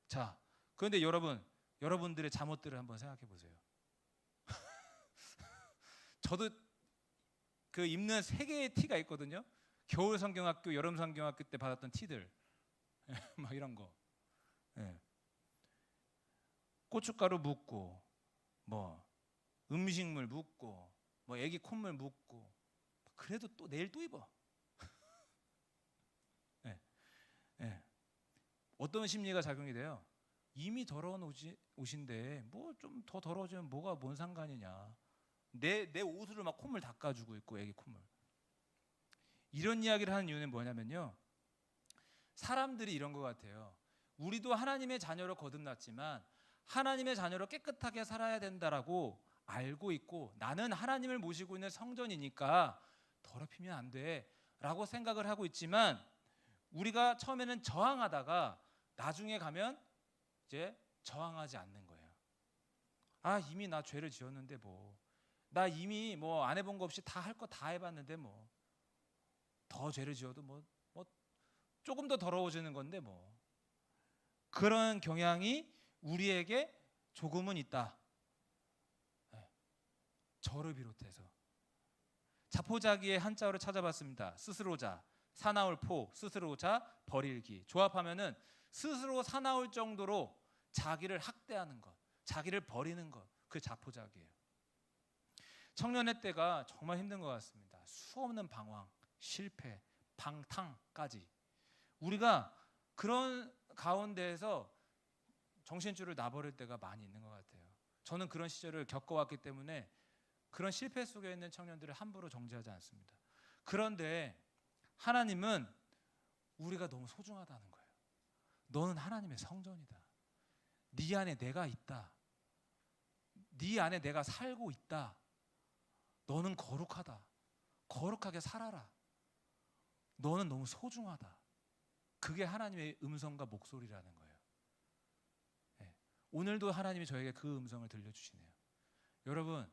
자, 그런데 여러분들의 잠옷들을 한번 생각해 보세요. 저도 그 입는 3개의 티가 있거든요. 겨울 성경학교, 여름 성경학교 때 받았던 티들, 막 이런 거. 네. 고춧가루 묻고, 뭐 음식물 묻고, 뭐 애기 콧물 묻고. 그래도 또 내일 또 입어. 네. 네. 어떤 심리가 작용이 돼요? 이미 더러운 옷인데 뭐 좀 더 더러워지면 뭔 상관이냐. 내 옷으로 막 콧물 닦아주고 있고 애기 콧물. 이런 이야기를 하는 이유는 뭐냐면요. 사람들이 이런 것 같아요. 우리도 하나님의 자녀로 거듭났지만 하나님의 자녀로 깨끗하게 살아야 된다라고 알고 있고 나는 하나님을 모시고 있는 성전이니까 더럽히면 안 돼라고 생각을 하고 있지만 우리가 처음에는 저항하다가 나중에 가면 이제 저항하지 않는 거예요. 아 이미 나 죄를 지었는데 뭐 나 이미 뭐 안 해본 거 없이 다 할 거 다 해봤는데 뭐 더 죄를 지어도 뭐 조금 더 더러워지는 건데 뭐 그런 경향이 우리에게 조금은 있다. 네. 저를 비롯해서 자포자기의 한자어를 찾아봤습니다. 스스로자, 사나울 포, 스스로자, 버릴기. 조합하면은 스스로 사나울 정도로 자기를 학대하는 것, 자기를 버리는 것, 그 자포자기예요. 청년의 때가 정말 힘든 것 같습니다. 수없는 방황, 실패, 방탕까지 우리가 그런 가운데에서 정신줄을 놔버릴 때가 많이 있는 것 같아요. 저는 그런 시절을 겪어왔기 때문에 그런 실패 속에 있는 청년들을 함부로 정죄하지 않습니다. 그런데 하나님은 우리가 너무 소중하다는 거예요. 너는 하나님의 성전이다. 네 안에 내가 있다. 네 안에 내가 살고 있다. 너는 거룩하다. 거룩하게 살아라. 너는 너무 소중하다. 그게 하나님의 음성과 목소리라는 거예요. 네. 오늘도 하나님이 저에게 그 음성을 들려주시네요. 여러분,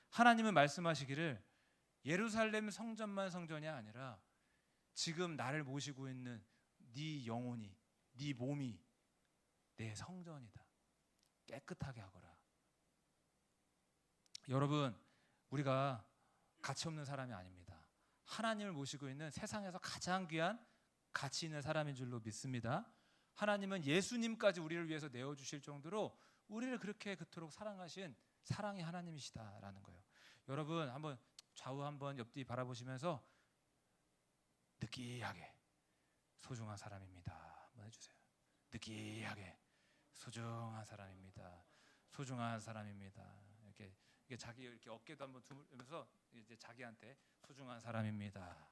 하나님은 말씀하시기를 예루살렘 성전만 성전이 아니라 지금 나를 모시고 있는 네 영혼이, 네 몸이 내 성전이다. 깨끗하게 하거라. 여러분, 우리가 가치 없는 사람이 아닙니다. 하나님을 모시고 있는 세상에서 가장 귀한 가치 있는 사람인 줄로 믿습니다. 하나님은 예수님까지 우리를 위해서 내어주실 정도로 우리를 그렇게 그토록 사랑하신 사랑의 하나님이시다라는 거예요. 여러분 한번 좌우 한번 옆뒤 바라보시면서 느끼하게 소중한 사람입니다 한번 해주세요. 느끼하게 소중한 사람입니다. 소중한 사람입니다. 이렇게 자기 이렇게 어깨도 한번 두면서 이제 자기한테 소중한 사람입니다.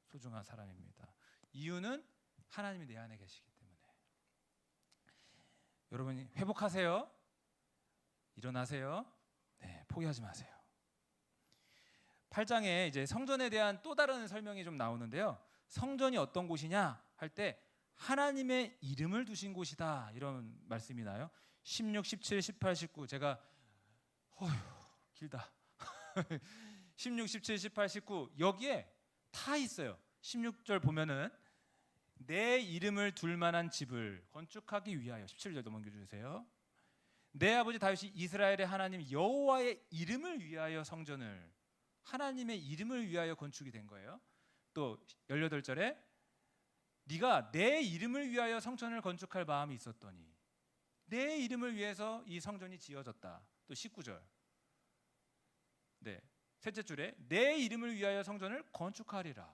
소중한 사람입니다. 이유는 하나님이 내 안에 계시기 때문에. 여러분 회복하세요. 일어나세요. 네, 포기하지 마세요. 8장에 이제 성전에 대한 또 다른 설명이 좀 나오는데요. 성전이 어떤 곳이냐 할 때 하나님의 이름을 두신 곳이다 이런 말씀이 나요. 16, 17, 18, 19 제가 길다. 16, 17, 18, 19 여기에 다 있어요. 16절 보면은 내 이름을 둘 만한 집을 건축하기 위하여 17절 넘겨주세요. 내 아버지 다윗이 이스라엘의 하나님 여호와의 이름을 위하여 성전을 하나님의 이름을 위하여 건축이 된 거예요. 또 18절에 네가 내 이름을 위하여 성전을 건축할 마음이 있었더니 내 이름을 위해서 이 성전이 지어졌다. 또 19절 네, 셋째 줄에 내 이름을 위하여 성전을 건축하리라.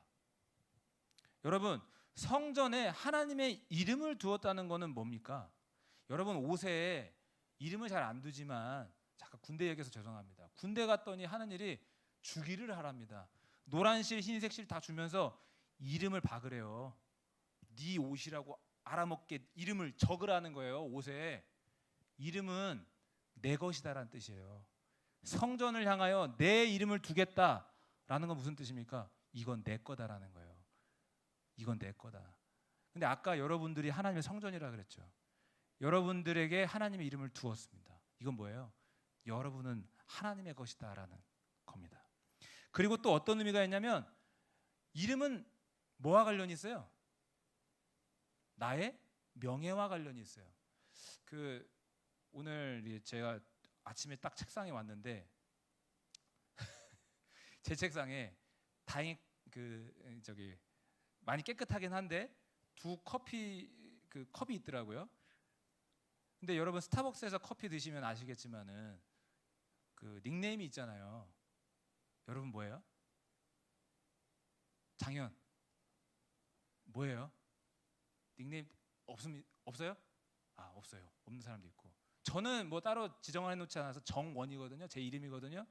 여러분 성전에 하나님의 이름을 두었다는 것은 뭡니까? 여러분 옷에 이름을 잘 안 두지만 잠깐 군대 얘기해서 죄송합니다. 군대 갔더니 하는 일이 주기를 하랍니다. 노란 실, 흰색 실 다 주면서 이름을 박으래요. 네 옷이라고 알아먹게 이름을 적으라는 거예요. 옷에. 이름은 내 것이다라는 뜻이에요. 성전을 향하여 내 이름을 두겠다라는 건 무슨 뜻입니까? 이건 내 거다라는 거예요. 이건 내 거다. 근데 아까 여러분들이 하나님의 성전이라 그랬죠. 여러분들에게 하나님의 이름을 두었습니다. 이건 뭐예요? 여러분은 하나님의 것이다라는 겁니다. 그리고 또 어떤 의미가 있냐면 이름은 뭐와 관련이 있어요? 나의 명예와 관련이 있어요. 오늘 제가 아침에 딱 책상에 왔는데 제 책상에 다행히 많이 깨끗하긴 한데 두 컵이 있더라고요. 근데 여러분 스타벅스에서 커피 드시면 아시겠지만은 그 닉네임이 있잖아요. 여러분 뭐예요? 장현 뭐예요? 닉네임 없어요? 아 없어요. 없는 사람도 있고. 저는 뭐 따로 지정해 놓지 않아서 정원이거든요. 제 이름이거든요.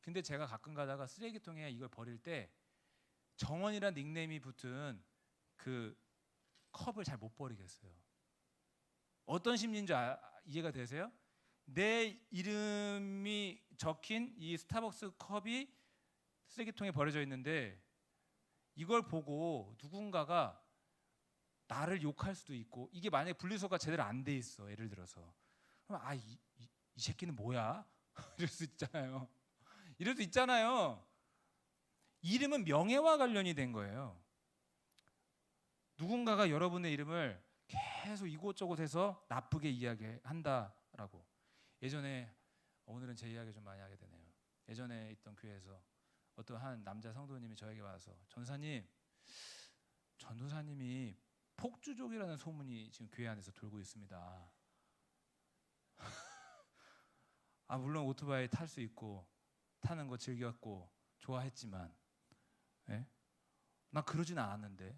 근데 제가 가끔 가다가 쓰레기통에 이걸 버릴 때 정원이란 닉네임이 붙은 그 컵을 잘 못 버리겠어요. 어떤 심리인지 이해가 되세요? 내 이름이 적힌 이 스타벅스 컵이 쓰레기통에 버려져 있는데 이걸 보고 누군가가 나를 욕할 수도 있고 이게 만약에 분리수거가 제대로 안 돼 있어. 예를 들어서 그럼 이 새끼는 뭐야? 이럴 수 있잖아요. 이럴 수 있잖아요. 이름은 명예와 관련이 된 거예요. 누군가가 여러분의 이름을 계속 이곳저곳에서 나쁘게 이야기한다라고. 예전에, 오늘은 제 이야기 좀 많이 하게 되네요. 예전에 있던 교회에서 어떤 한 남자 성도님이 저에게 와서 전도사님이 폭주족이라는 소문이 지금 교회 안에서 돌고 있습니다. 물론 오토바이 탈 수 있고 타는 거 즐겼고 좋아했지만, 나 그러진 않았는데,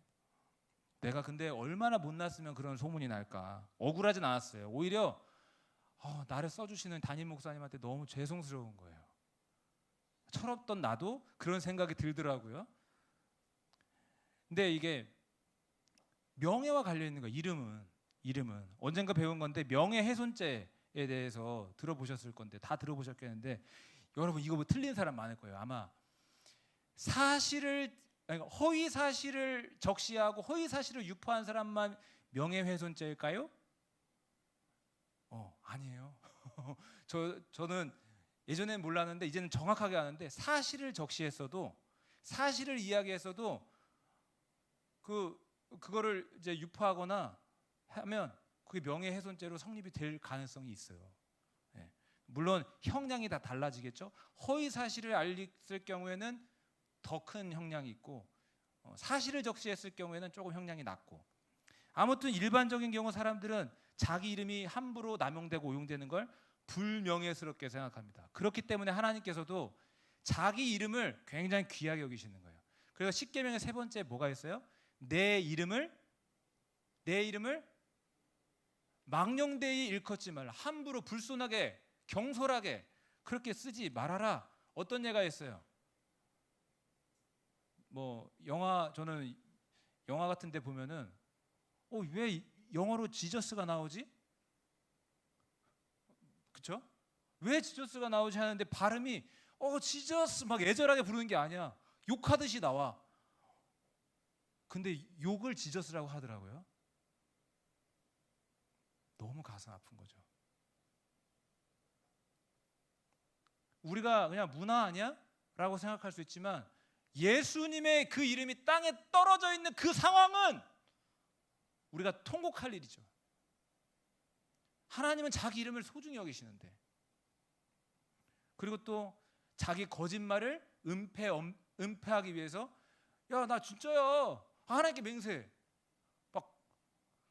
내가 근데 얼마나 못났으면 그런 소문이 날까. 억울하진 않았어요. 오히려 나를 써주시는 담임 목사님한테 너무 죄송스러운 거예요. 철없던 나도 그런 생각이 들더라고요. 근데 이게 명예와 관련 있는 거예요. 이름은 언젠가 배운 건데, 명예훼손죄에 대해서 들어보셨을 건데, 다 들어보셨겠는데, 여러분 이거 뭐 틀린 사람 많을 거예요. 아마 허위 사실을 적시하고 허위 사실을 유포한 사람만 명예훼손죄일까요? 아니에요. 저는 예전엔 몰랐는데 이제는 정확하게 아는데, 사실을 적시했어도, 사실을 이야기했어도 그거를 이제 유포하거나 하면 그게 명예훼손죄로 성립이 될 가능성이 있어요. 물론 형량이 다 달라지겠죠. 허위 사실을 알렸을 경우에는 더 큰 형량이 있고, 사실을 적시했을 경우에는 조금 형량이 낮고. 아무튼 일반적인 경우 사람들은 자기 이름이 함부로 남용되고 오용되는 걸 불명예스럽게 생각합니다. 그렇기 때문에 하나님께서도 자기 이름을 굉장히 귀하게 여기시는 거예요. 그래서 십계명의 세 번째 뭐가 있어요? 내 이름을 망령되이 일컫지 말라. 함부로 불손하게 경솔하게 그렇게 쓰지 말아라. 어떤 예가 있어요? 저는 영화 같은 데 보면은 왜 영어로 지저스가 나오지? 그쵸? 왜 지저스가 나오지 하는데 발음이 지저스 막 애절하게 부르는 게 아니야. 욕하듯이 나와. 근데 욕을 지저스라고 하더라고요. 너무 가슴 아픈 거죠. 우리가 그냥 문화 아니야? 라고 생각할 수 있지만, 예수님의 그 이름이 땅에 떨어져 있는 그 상황은 우리가 통곡할 일이죠. 하나님은 자기 이름을 소중히 여기시는데, 그리고 또 자기 거짓말을 은폐하기 위해서 나 진짜야 하나님께 맹세해.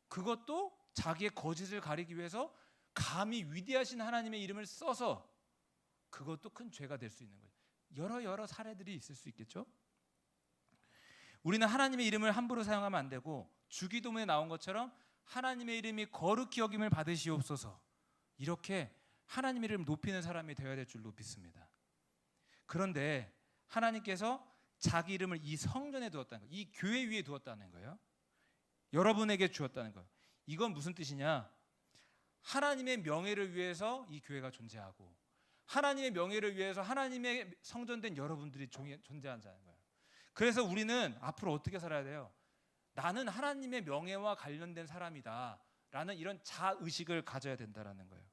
그것도 자기의 거짓을 가리기 위해서 감히 위대하신 하나님의 이름을 써서, 그것도 큰 죄가 될 수 있는 거예요. 여러 사례들이 있을 수 있겠죠. 우리는 하나님의 이름을 함부로 사용하면 안 되고, 주기도문에 나온 것처럼 하나님의 이름이 거룩히 여김을 받으시옵소서, 이렇게 하나님의 이름을 높이는 사람이 되어야 될 줄로 믿습니다. 그런데 하나님께서 자기 이름을 이 성전에 두었다는 거예요. 이 교회 위에 두었다는 거예요. 여러분에게 주었다는 거예요. 이건 무슨 뜻이냐? 하나님의 명예를 위해서 이 교회가 존재하고, 하나님의 명예를 위해서 하나님의 성전된 여러분들이 존재한다는 거예요. 그래서 우리는 앞으로 어떻게 살아야 돼요? 나는 하나님의 명예와 관련된 사람이다 라는 이런 자의식을 가져야 된다는 거예요.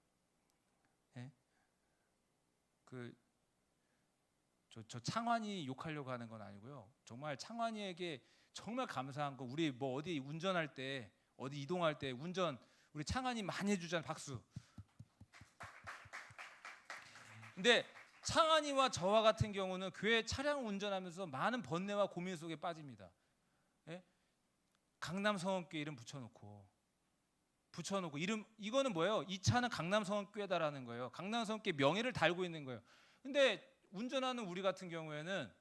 저 창환이 욕하려고 하는 건 아니고요. 정말 창환이에게 정말 감사한 거, 우리 어디 운전할 때, 어디 이동할 때 우리 창환이 많이 해주잖아요. 박수. 근데 창환이와 저와 같은 경우는 교회 차량 운전하면서 많은 번뇌와 고민 속에 빠집니다. 강남성원교회 이름 붙여놓고 이거는 뭐예요? 이 차는 강남성원교회다라는 거예요. 강남성원교회 명예를 달고 있는 거예요. 근데 운전하는 우리 같은 경우에는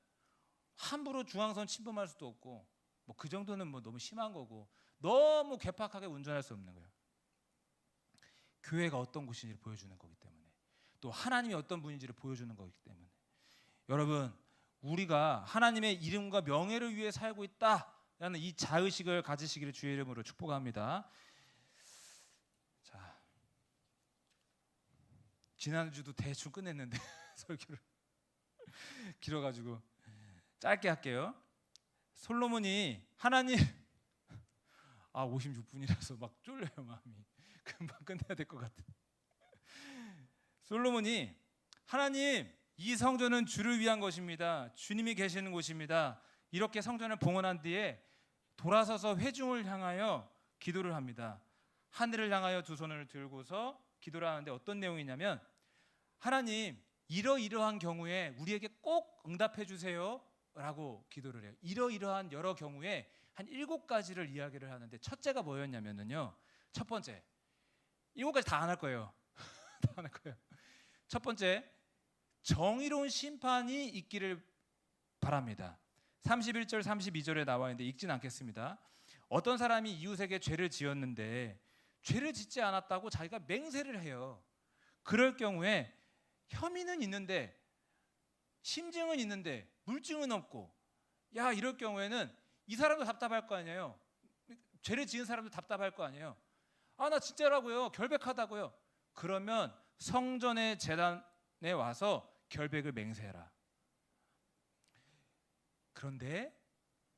함부로 중앙선 침범할 수도 없고, 그 정도는 너무 심한 거고, 너무 괴팍하게 운전할 수 없는 거예요. 교회가 어떤 곳인지를 보여주는 거기 때문에, 또 하나님이 어떤 분인지를 보여주는 거기 때문에, 여러분, 우리가 하나님의 이름과 명예를 위해 살고 있다라는 이 자의식을 가지시기를 주의 이름으로 축복합니다. 자, 지난주도 대충 끝냈는데 설교를 길어가지고 짧게 할게요. 솔로몬이 하나님 56분이라서 막 쫄려요. 마음이 금방 끝내야 될 것 같아. 솔로몬이 하나님, 이 성전은 주를 위한 것입니다. 주님이 계시는 곳입니다. 이렇게 성전을 봉헌한 뒤에 돌아서서 회중을 향하여 기도를 합니다. 하늘을 향하여 두 손을 들고서 기도를 하는데 어떤 내용이냐면, 하나님, 이러이러한 경우에 우리에게 꼭 응답해 주세요 라고 기도를 해요. 이러이러한 여러 경우에 한 7가지를 이야기를 하는데, 첫째가 뭐였냐면요, 첫 번째, 7가지 다 안 할 거예요. 다 안 할 거예요. 첫 번째, 정의로운 심판이 있기를 바랍니다. 31절 32절에 나와 있는데 읽진 않겠습니다. 어떤 사람이 이웃에게 죄를 지었는데 죄를 짓지 않았다고 자기가 맹세를 해요. 그럴 경우에 혐의는 있는데, 심증은 있는데 물증은 없고, 야, 이럴 경우에는 이 사람도 답답할 거 아니에요. 죄를 지은 사람도 답답할 거 아니에요. 아, 나 진짜라고요, 결백하다고요. 그러면 성전의 제단에 와서 결백을 맹세해라. 그런데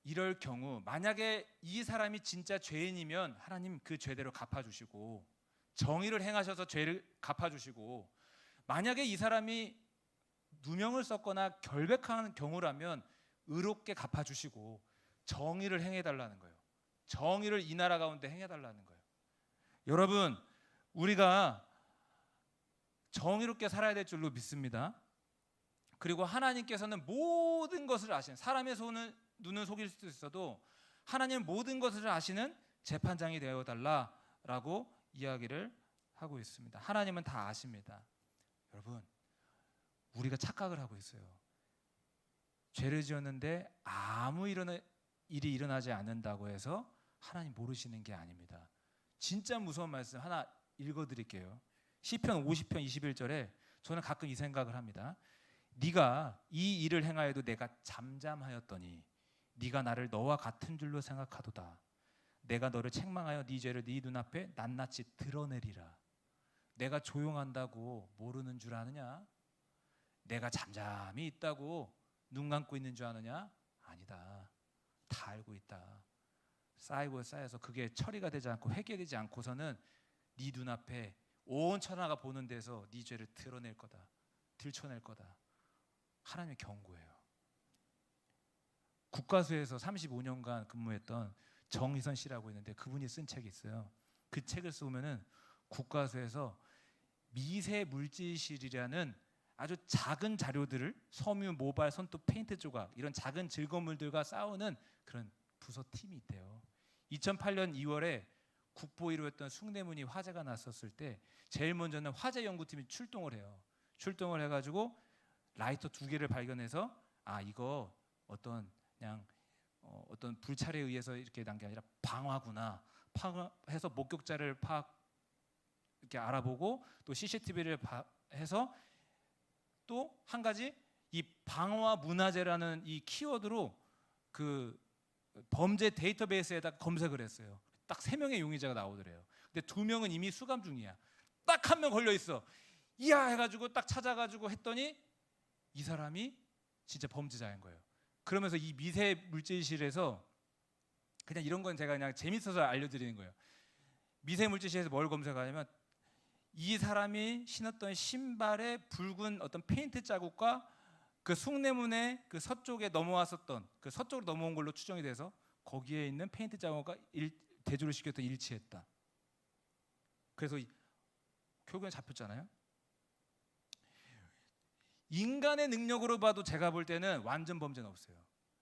이럴 경우 만약에 이 사람이 진짜 죄인이면 하나님 그 죄대로 갚아주시고, 정의를 행하셔서 죄를 갚아주시고, 만약에 이 사람이 누명을 썼거나 결백한 경우라면 의롭게 갚아주시고 정의를 행해달라는 거예요. 정의를 이 나라 가운데 행해달라는 거예요. 여러분, 우리가 정의롭게 살아야 될 줄로 믿습니다. 그리고 하나님께서는 모든 것을 아시는, 사람의 눈은 속일 수도 있어도 하나님은 모든 것을 아시는 재판장이 되어달라라고 이야기를 하고 있습니다. 하나님은 다 아십니다. 여러분, 우리가 착각을 하고 있어요. 죄를 지었는데 아무 일이 일어나지 않는다고 해서 하나님 모르시는 게 아닙니다. 진짜 무서운 말씀 하나 읽어드릴게요. 시편 50편 21절에 저는 가끔 이 생각을 합니다. 네가 이 일을 행하여도 내가 잠잠하였더니 네가 나를 너와 같은 줄로 생각하도다. 내가 너를 책망하여 네 죄를 네 눈앞에 낱낱이 드러내리라. 내가 조용한다고 모르는 줄 아느냐? 내가 잠잠히 있다고 눈 감고 있는 줄 아느냐? 아니다. 다 알고 있다. 쌓여서 그게 처리가 되지 않고 회개되지 않고서는 네 눈앞에 온 천하가 보는 데서 네 죄를 드러낼 거다. 들춰낼 거다. 하나님의 경고예요. 국가수에서 35년간 근무했던 정희선 씨라고 있는데 그분이 쓴 책이 있어요. 그 책을 쓰면은 국가수에서 미세 물질실이라는 아주 작은 자료들을, 섬유, 모발, 손톱, 페인트 조각, 이런 작은 즐거움들과 싸우는 그런 부서팀이 있대요. 2008년 2월에 국보위로였던 숭례문이 화재가 났었을 때 제일 먼저는 화재 연구팀이 출동을 해요. 출동을 해가지고 라이터 2개를 발견해서, 아, 이거 어떤 불찰에 의해서 이렇게 난 게 아니라 방화구나. 해서 목격자를 이렇게 알아보고, 또 CCTV를 해서 또 한 가지, 이 방화 문화재라는 이 키워드로 그 범죄 데이터베이스에다 검색을 했어요. 딱 3명의 용의자가 나오더래요. 근데 2명은 이미 수감 중이야. 딱 1명 걸려 있어. 이야 해가지고 딱 찾아가지고 했더니 이 사람이 진짜 범죄자인 거예요. 그러면서 이 미세 물질실에서, 그냥 이런 건 제가 그냥 재밌어서 알려드리는 거예요. 미세 물질실에서 뭘 검색하냐면, 이 사람이 신었던 신발에 붉은 어떤 페인트 자국과 그 숭례문의 그 서쪽에 넘어왔었던, 그 서쪽으로 넘어온 걸로 추정이 돼서 거기에 있는 페인트 자국과 대조를 시켰던 일치했다. 그래서 결국엔 잡혔잖아요. 인간의 능력으로 봐도 제가 볼 때는 완전 범죄는 없어요.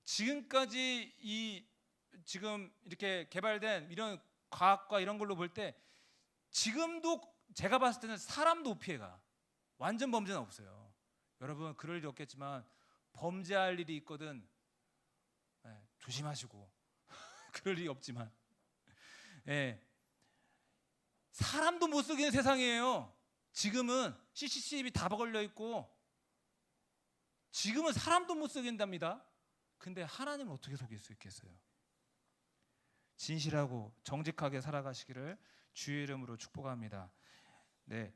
지금까지 지금 이렇게 개발된 이런 과학과 이런 걸로 볼 때 지금도 제가 봤을 때는 사람도 피해가, 완전 범죄는 없어요. 여러분, 그럴 일 없겠지만 범죄할 일이 있거든, 조심하시고 그럴 일이 없지만, 사람도 못 속이는 세상이에요. 지금은 CCTV 다 걸려 있고 지금은 사람도 못 속인답니다. 근데 하나님은 어떻게 속일 수 있겠어요? 진실하고 정직하게 살아가시기를 주의 이름으로 축복합니다. 네,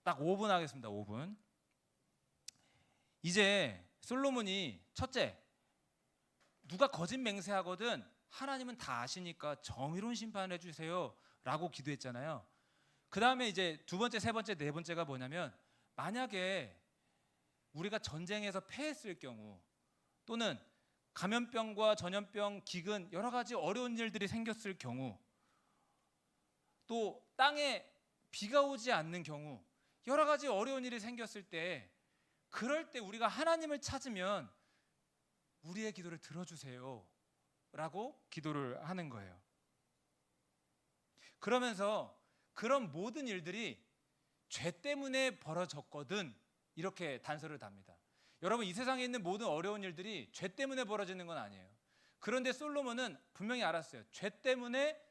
딱 5분 하겠습니다. 5분. 이제 솔로몬이 첫째, 누가 거짓 맹세하거든 하나님은 다 아시니까 정의로운 심판을 해주세요 라고 기도했잖아요. 그 다음에 이제 두 번째, 세 번째, 네 번째가 뭐냐면, 만약에 우리가 전쟁에서 패했을 경우, 또는 감염병과 전염병, 기근, 여러 가지 어려운 일들이 생겼을 경우, 또 땅에 비가 오지 않는 경우, 여러 가지 어려운 일이 생겼을 때, 그럴 때 우리가 하나님을 찾으면 우리의 기도를 들어주세요 라고 기도를 하는 거예요. 그러면서 그런 모든 일들이 죄 때문에 벌어졌거든, 이렇게 단서를 답니다. 여러분, 이 세상에 있는 모든 어려운 일들이 죄 때문에 벌어지는 건 아니에요. 그런데 솔로몬은 분명히 알았어요. 죄 때문에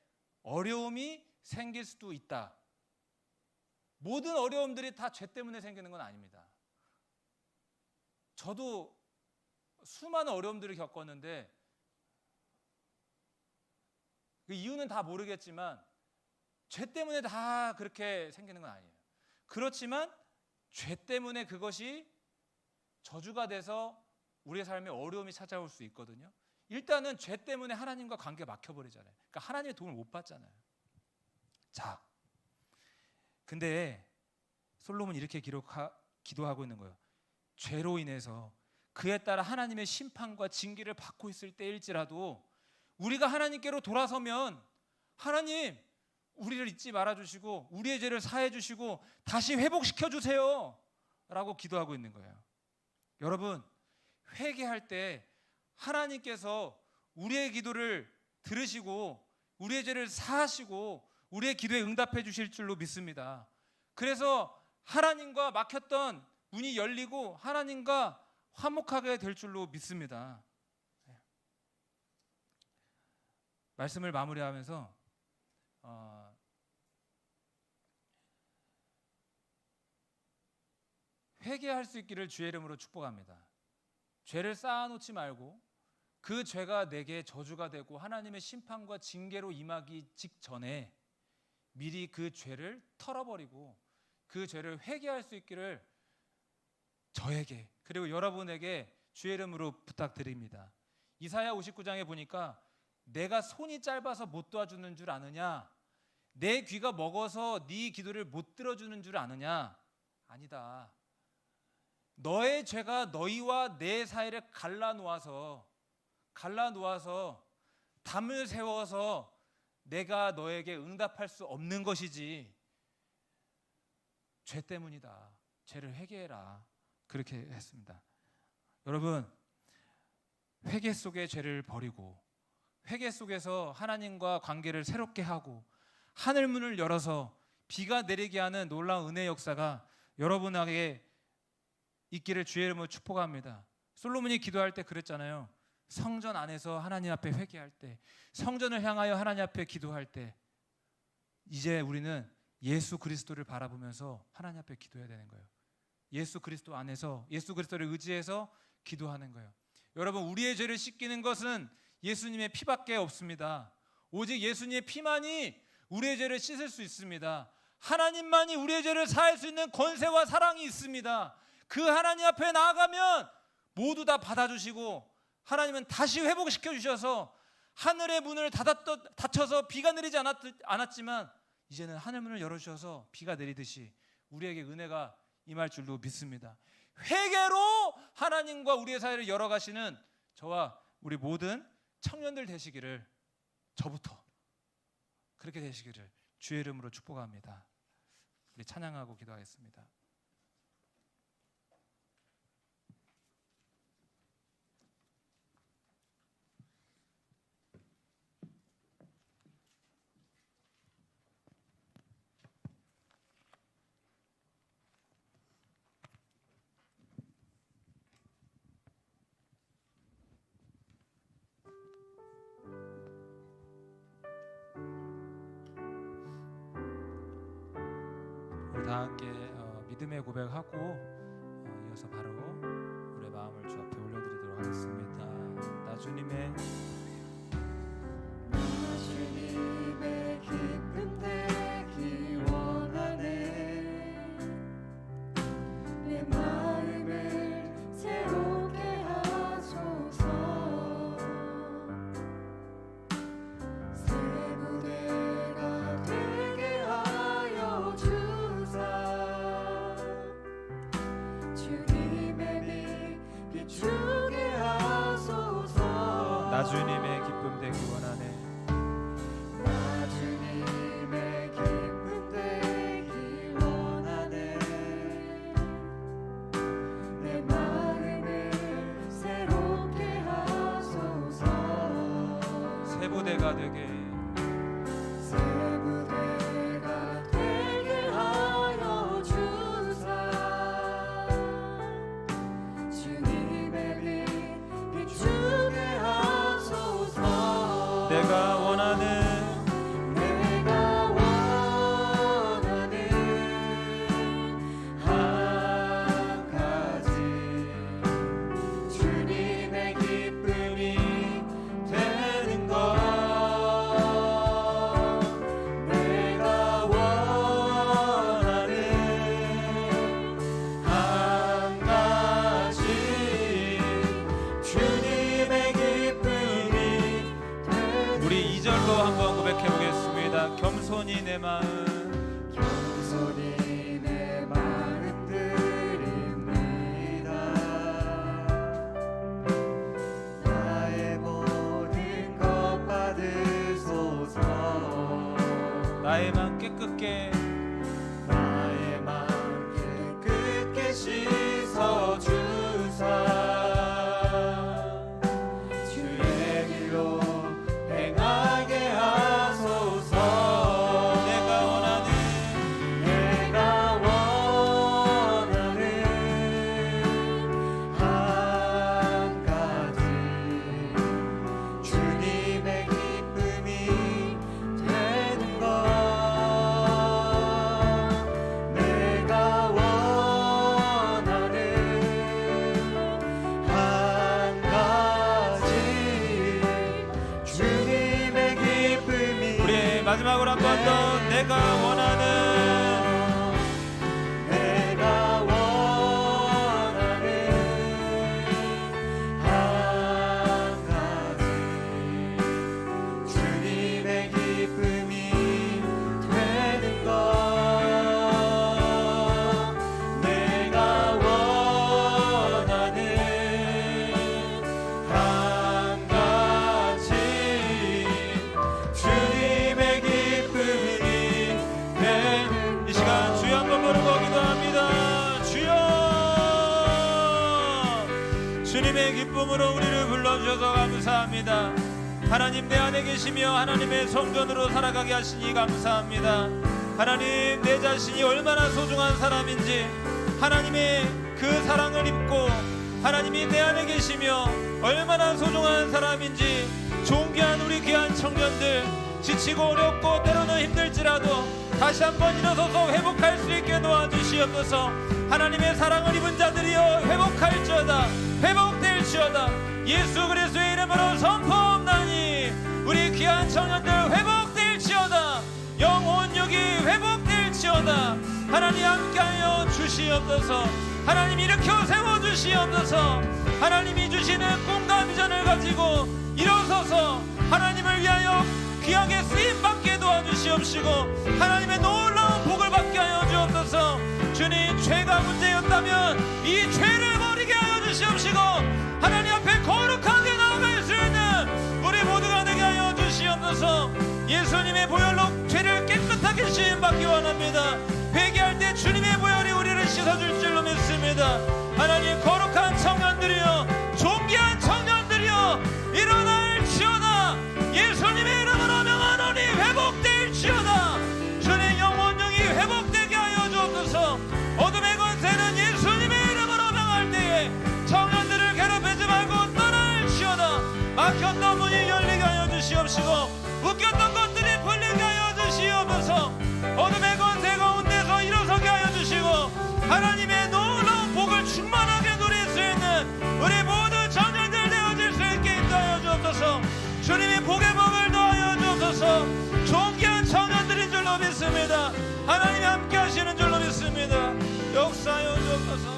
어려움이 생길 수도 있다. 모든 어려움들이 다 죄 때문에 생기는 건 아닙니다. 저도 수많은 어려움들을 겪었는데 그 이유는 다 모르겠지만 죄 때문에 다 그렇게 생기는 건 아니에요. 그렇지만 죄 때문에 그것이 저주가 돼서 우리의 삶에 어려움이 찾아올 수 있거든요. 일단은 죄 때문에 하나님과 관계가 막혀버리잖아요. 그러니까 하나님의 도움을 못 받잖아요. 자, 근데 솔로몬이 이렇게 기도하고 있는 거예요. 죄로 인해서 그에 따라 하나님의 심판과 징계를 받고 있을 때일지라도 우리가 하나님께로 돌아서면 하나님, 우리를 잊지 말아주시고 우리의 죄를 사해 주시고 다시 회복시켜 주세요 라고 기도하고 있는 거예요. 여러분, 회개할 때 하나님께서 우리의 기도를 들으시고 우리의 죄를 사하시고 우리의 기도에 응답해 주실 줄로 믿습니다. 그래서 하나님과 막혔던 문이 열리고 하나님과 화목하게 될 줄로 믿습니다. 말씀을 마무리하면서 회개할 수 있기를 주의 이름으로 축복합니다. 죄를 쌓아놓지 말고 그 죄가 내게 저주가 되고 하나님의 심판과 징계로 임하기 직전에 미리 그 죄를 털어버리고 그 죄를 회개할 수 있기를 저에게 그리고 여러분에게 주의 이름으로 부탁드립니다. 이사야 59장에 보니까 내가 손이 짧아서 못 도와주는 줄 아느냐? 내 귀가 먹어서 네 기도를 못 들어주는 줄 아느냐? 아니다. 너의 죄가 너희와 내 사이를 갈라놓아서 담을 세워서 내가 너에게 응답할 수 없는 것이지 죄 때문이다. 죄를 회개해라. 그렇게 했습니다. 여러분, 회개 속에 죄를 버리고 회개 속에서 하나님과 관계를 새롭게 하고 하늘 문을 열어서 비가 내리게 하는 놀라운 은혜의 역사가 여러분에게 있기를 주의 이름으로 축복합니다. 솔로몬이 기도할 때 그랬잖아요. 성전 안에서 하나님 앞에 회개할 때, 성전을 향하여 하나님 앞에 기도할 때, 이제 우리는 예수 그리스도를 바라보면서 하나님 앞에 기도해야 되는 거예요. 예수 그리스도 안에서 예수 그리스도를 의지해서 기도하는 거예요. 여러분, 우리의 죄를 씻기는 것은 예수님의 피밖에 없습니다. 오직 예수님의 피만이 우리의 죄를 씻을 수 있습니다. 하나님만이 우리의 죄를 사할 수 있는 권세와 사랑이 있습니다. 그 하나님 앞에 나아가면 모두 다 받아주시고 하나님은 다시 회복시켜 주셔서 하늘의 문을 닫혀서 비가 내리지 않았지만 이제는 하늘 문을 열어주셔서 비가 내리듯이 우리에게 은혜가 임할 줄로 믿습니다. 회개로 하나님과 우리의 사이를 열어가시는 저와 우리 모든 청년들 되시기를, 저부터 그렇게 되시기를 주의 이름으로 축복합니다. 우리 찬양하고 기도하겠습니다. 다 함께 믿음의 고백하고 이어서 바로 우리의 마음을 주 앞에 올려드리도록 하겠습니다. 나 주님의 기쁨 되기 원하네. 내 마음을 새롭게 하소서. 새 무대가 되게 하여 주사. 나 주님의 기쁨 되기 원하네. 나 주님의 기쁨 되기 원하네. 내 마음을 새롭게 하소서. 새 부대가 되게 새 부대가 되게 하여 주사. 주님의 빛 비추게 하소서. 내가 원하는 내가 원하는 한 가지. 주님의 기쁨이 되는 것. 내가 원하는 한 가지. 주님의 기쁨이 우리 2절로 한번 고백해 보겠습니다. 겸손히 내 마음 겸손히 내 마음 드립니다. 나의 모든 것 받으소서. 나의 마음 깨끗게 나의 마음 깨끗게 씻어 주사. 주의 길로 행하게 하소서. 내가 원하는 내가 원하는 한 가지. 주님의 기쁨이 되는 것. 내가 원하는 한 가지. 주님의 기쁨이 우리 마지막으로 한 번 더 내가 원하는 내가 원하는 한 가지. 주님의 기쁨이 되는 것. 내가 원하는 한 가지. 주님의 기쁨이 되는. 이 시간 주여 한번 부르고 기도합니다. 주여 주님의 기쁨으로 우리를 불러주셔서 감사합니다. 하나님 내 안에 계시며 하나님의 성전으로 살아가게 하시니 감사합니다. 하나님 내 자신이 얼마나 소중한 사람인지 하나님의 그 사랑을 입고 하나님이 내 안에 계시며 얼마나 소중한 사람인지 존귀한 우리 귀한 청년들 지치고 어렵고 때로는 힘들지라도 다시 한번 일어서서 회복할 수 있게 도와주시옵소서. 하나님의 사랑을 입은 자들이여 회복할지어다. 회복될지어다. 예수 그리스도의 이름으로 선포하옵나니 우리 귀한 청년들 회복될지어다. 영혼력이 회복될지어다. 하나님 함께하여 주시옵소서. 하나님 일으켜 세워주시옵소서. 하나님이 주시는 꿈과 비전을 가지고 일어서서 하나님을 위하여 귀하게 쓰임받게 도와주시옵시고 하나님의 놀라운 복을 받게 하여 주옵소서. 주님 죄가 문제였다면 이 죄를 버리게 하여 주시옵시고 하나님 앞에 거룩하게 나아갈 수 있는 우리 모두가 되게 하여 주시옵소서. 예수님의 보혈로 죄를 깨끗하게 씻음받기 원합니다. 회개할 때 주님의 보혈이 우리를 씻어줄 줄로 믿습니다. 하나님 거룩한 청년들이여 존귀한 청년들이여 일어날지어다. 예수님의 이름으로 명하노니 회복될지어다. 주님 영혼령이 회복되게 하여 주옵소서. 어둠의 권세는 예수님의 이름으로 명할 때에 청년들을 괴롭히지 말고 떠날지어다. 막혔던 문이 열리게 하여 주시옵시고 묶였던 것들이 풀리게 하여 주시옵소서. 어둠의 권세 가운데서 일어서게 하여 주시고 하나님의 놀라운 복을 충만하게 누릴 수 있는 우리 모든 청년들 되어질 수 있게 인도하여 주옵소서. 주님이 복의 복을 더하여 주옵소서. 존귀한 청년들인 줄로 믿습니다. 하나님이 함께 하시는 줄로 믿습니다. 역사하여 주옵소서.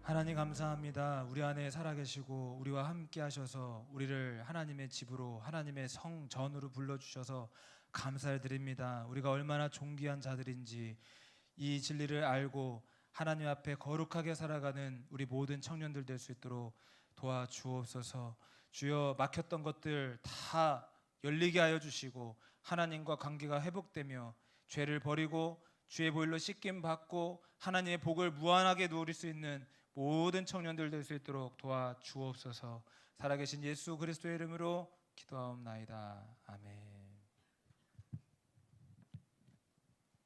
하나님 감사합니다. 우리 안에 살아계시고 우리와 함께 하셔서 우리를 하나님의 집으로 하나님의 성전으로 불러주셔서 감사를 드립니다. 우리가 얼마나 존귀한 자들인지 이 진리를 알고 하나님 앞에 거룩하게 살아가는 우리 모든 청년들 될 수 있도록 도와주옵소서. 주여, 막혔던 것들 다 열리게 하여 주시고 하나님과 관계가 회복되며 죄를 버리고 주의 보혈로 씻김 받고 하나님의 복을 무한하게 누릴 수 있는 모든 청년들 될 수 있도록 도와주옵소서. 살아계신 예수 그리스도의 이름으로 기도하옵나이다. 아멘.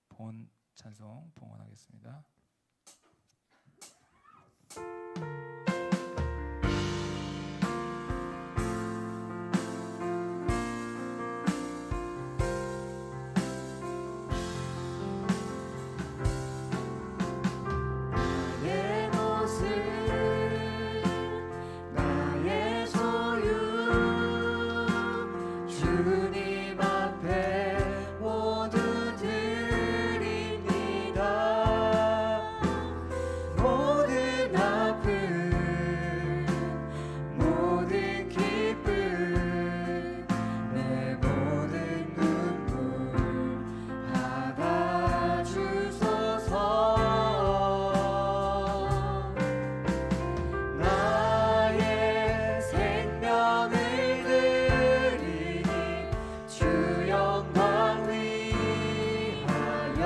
봉헌 찬송 봉헌하겠습니다. 나의 모습 나의 소유 주님 앞에 모두 드립니다. 모든 아픔 모든 기쁨 내 모든 눈물 받아주소서. 나의 생명을 드리니 주 영광 위하여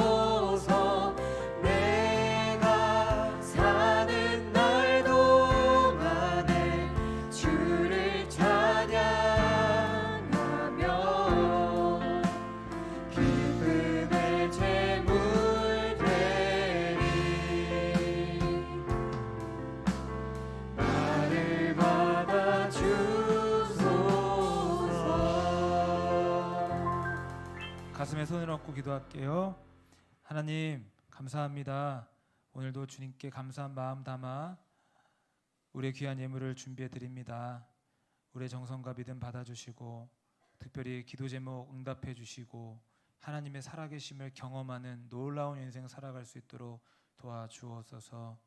사용하옵소서. 내가 사는 날 동안에 주를 찬양하며 기쁨의 제물 되리. 나를 받아주소서. 가슴에 손을 얹고 기도할게요. 하나님 감사합니다. 오늘도 주님께 감사한 마음 담아 우리의 귀한 예물을 준비해 드립니다. 우리의 정성과 믿음 받아주시고 특별히 기도 제목 응답해 주시고 하나님의 살아계심을 경험하는 놀라운 인생 살아갈 수 있도록 도와주옵소서.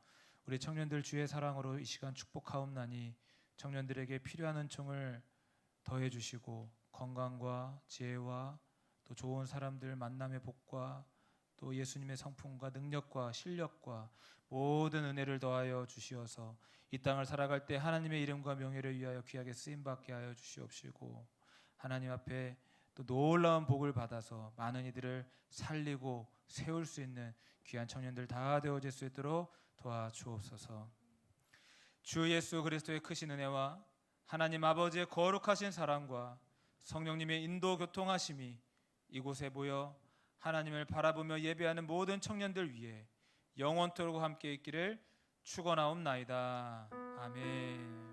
우리 청년들 주의 사랑으로 이 시간 축복하옵나니 청년들에게 필요한 은총을 더해 주시고 건강과 지혜와 또 좋은 사람들 만남의 복과 또 예수님의 성품과 능력과 실력과 모든 은혜를 더하여 주시어서 이 땅을 살아갈 때 하나님의 이름과 명예를 위하여 귀하게 쓰임받게 하여 주시옵시고 하나님 앞에 또 놀라운 복을 받아서 많은 이들을 살리고 세울 수 있는 귀한 청년들 다 되어질 수 있도록 도와주옵소서. 주 예수 그리스도의 크신 은혜와 하나님 아버지의 거룩하신 사랑과 성령님의 인도 교통하심이 이곳에 모여 하나님을 바라보며 예배하는 모든 청년들 위해 영원토록 함께 있기를 축원하옵나이다. 아멘.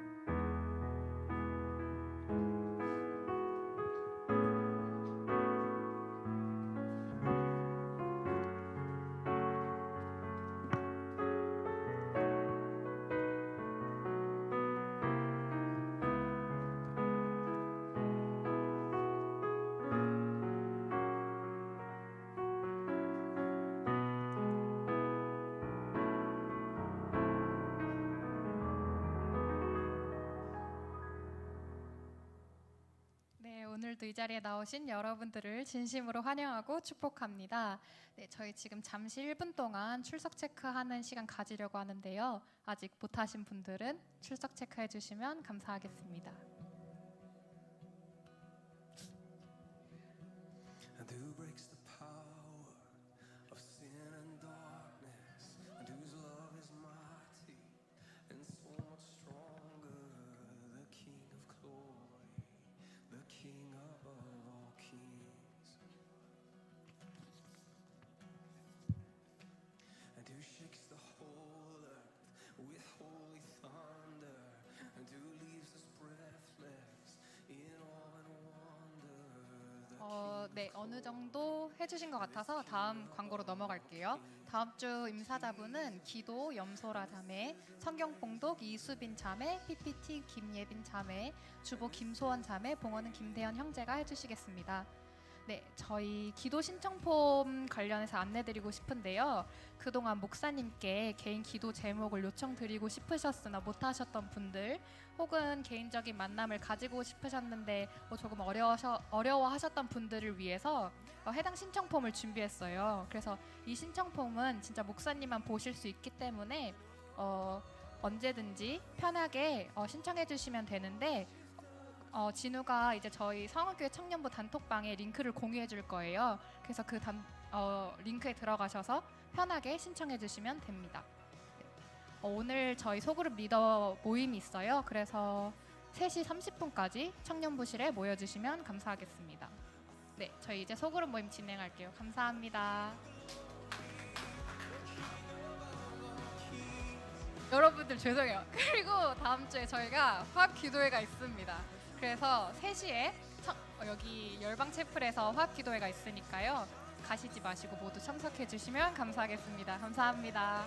네, 오늘도 이 자리에 나오신 여러분들을 진심으로 환영하고 축복합니다. 네, 저희 지금 잠시 1분 동안 출석 체크하는 시간 가지려고 하는데요. 아직 못하신 분들은 출석 체크해 주시면 감사하겠습니다. And who breaks the power of sin and darkness, and whose love is mighty and so much stronger, the King of glory, the King above all kings. And who shakes the whole earth with holy thunder, and who leaves us breathless in awe and wonder, the 네, 어느 정도 해주신 것 같아서 다음 광고로 넘어갈게요. 다음 주 임사자분은 기도 염소라 자매, 성경 봉독 이수빈 자매, PPT 김예빈 자매, 주보 김소원 자매, 봉헌은 김대현 형제가 해주시겠습니다. 네, 저희 기도 신청 폼 관련해서 안내드리고 싶은데요. 그동안 목사님께 개인 기도 제목을 요청드리고 싶으셨으나 못하셨던 분들, 혹은 개인적인 만남을 가지고 싶으셨는데 조금 어려워하셨던 분들을 위해서 해당 신청 폼을 준비했어요. 그래서 이 신청 폼은 진짜 목사님만 보실 수 있기 때문에 언제든지 편하게 신청해 주시면 되는데, 진우가 이제 저희 성원교회 청년부 단톡방에 링크를 공유해 줄 거예요. 그래서 그 링크에 들어가셔서 편하게 신청해 주시면 됩니다. 오늘 저희 소그룹 리더 모임이 있어요. 그래서 3시 30분까지 청년부실에 모여주시면 감사하겠습니다. 네, 저희 이제 소그룹 모임 진행할게요. 감사합니다. 여러분들 죄송해요. 그리고 다음 주에 저희가 화합 기도회가 있습니다. 그래서 3시에 여기 열방 채플에서 화합 기도회가 있으니까요. 가시지 마시고 모두 참석해 주시면 감사하겠습니다. 감사합니다.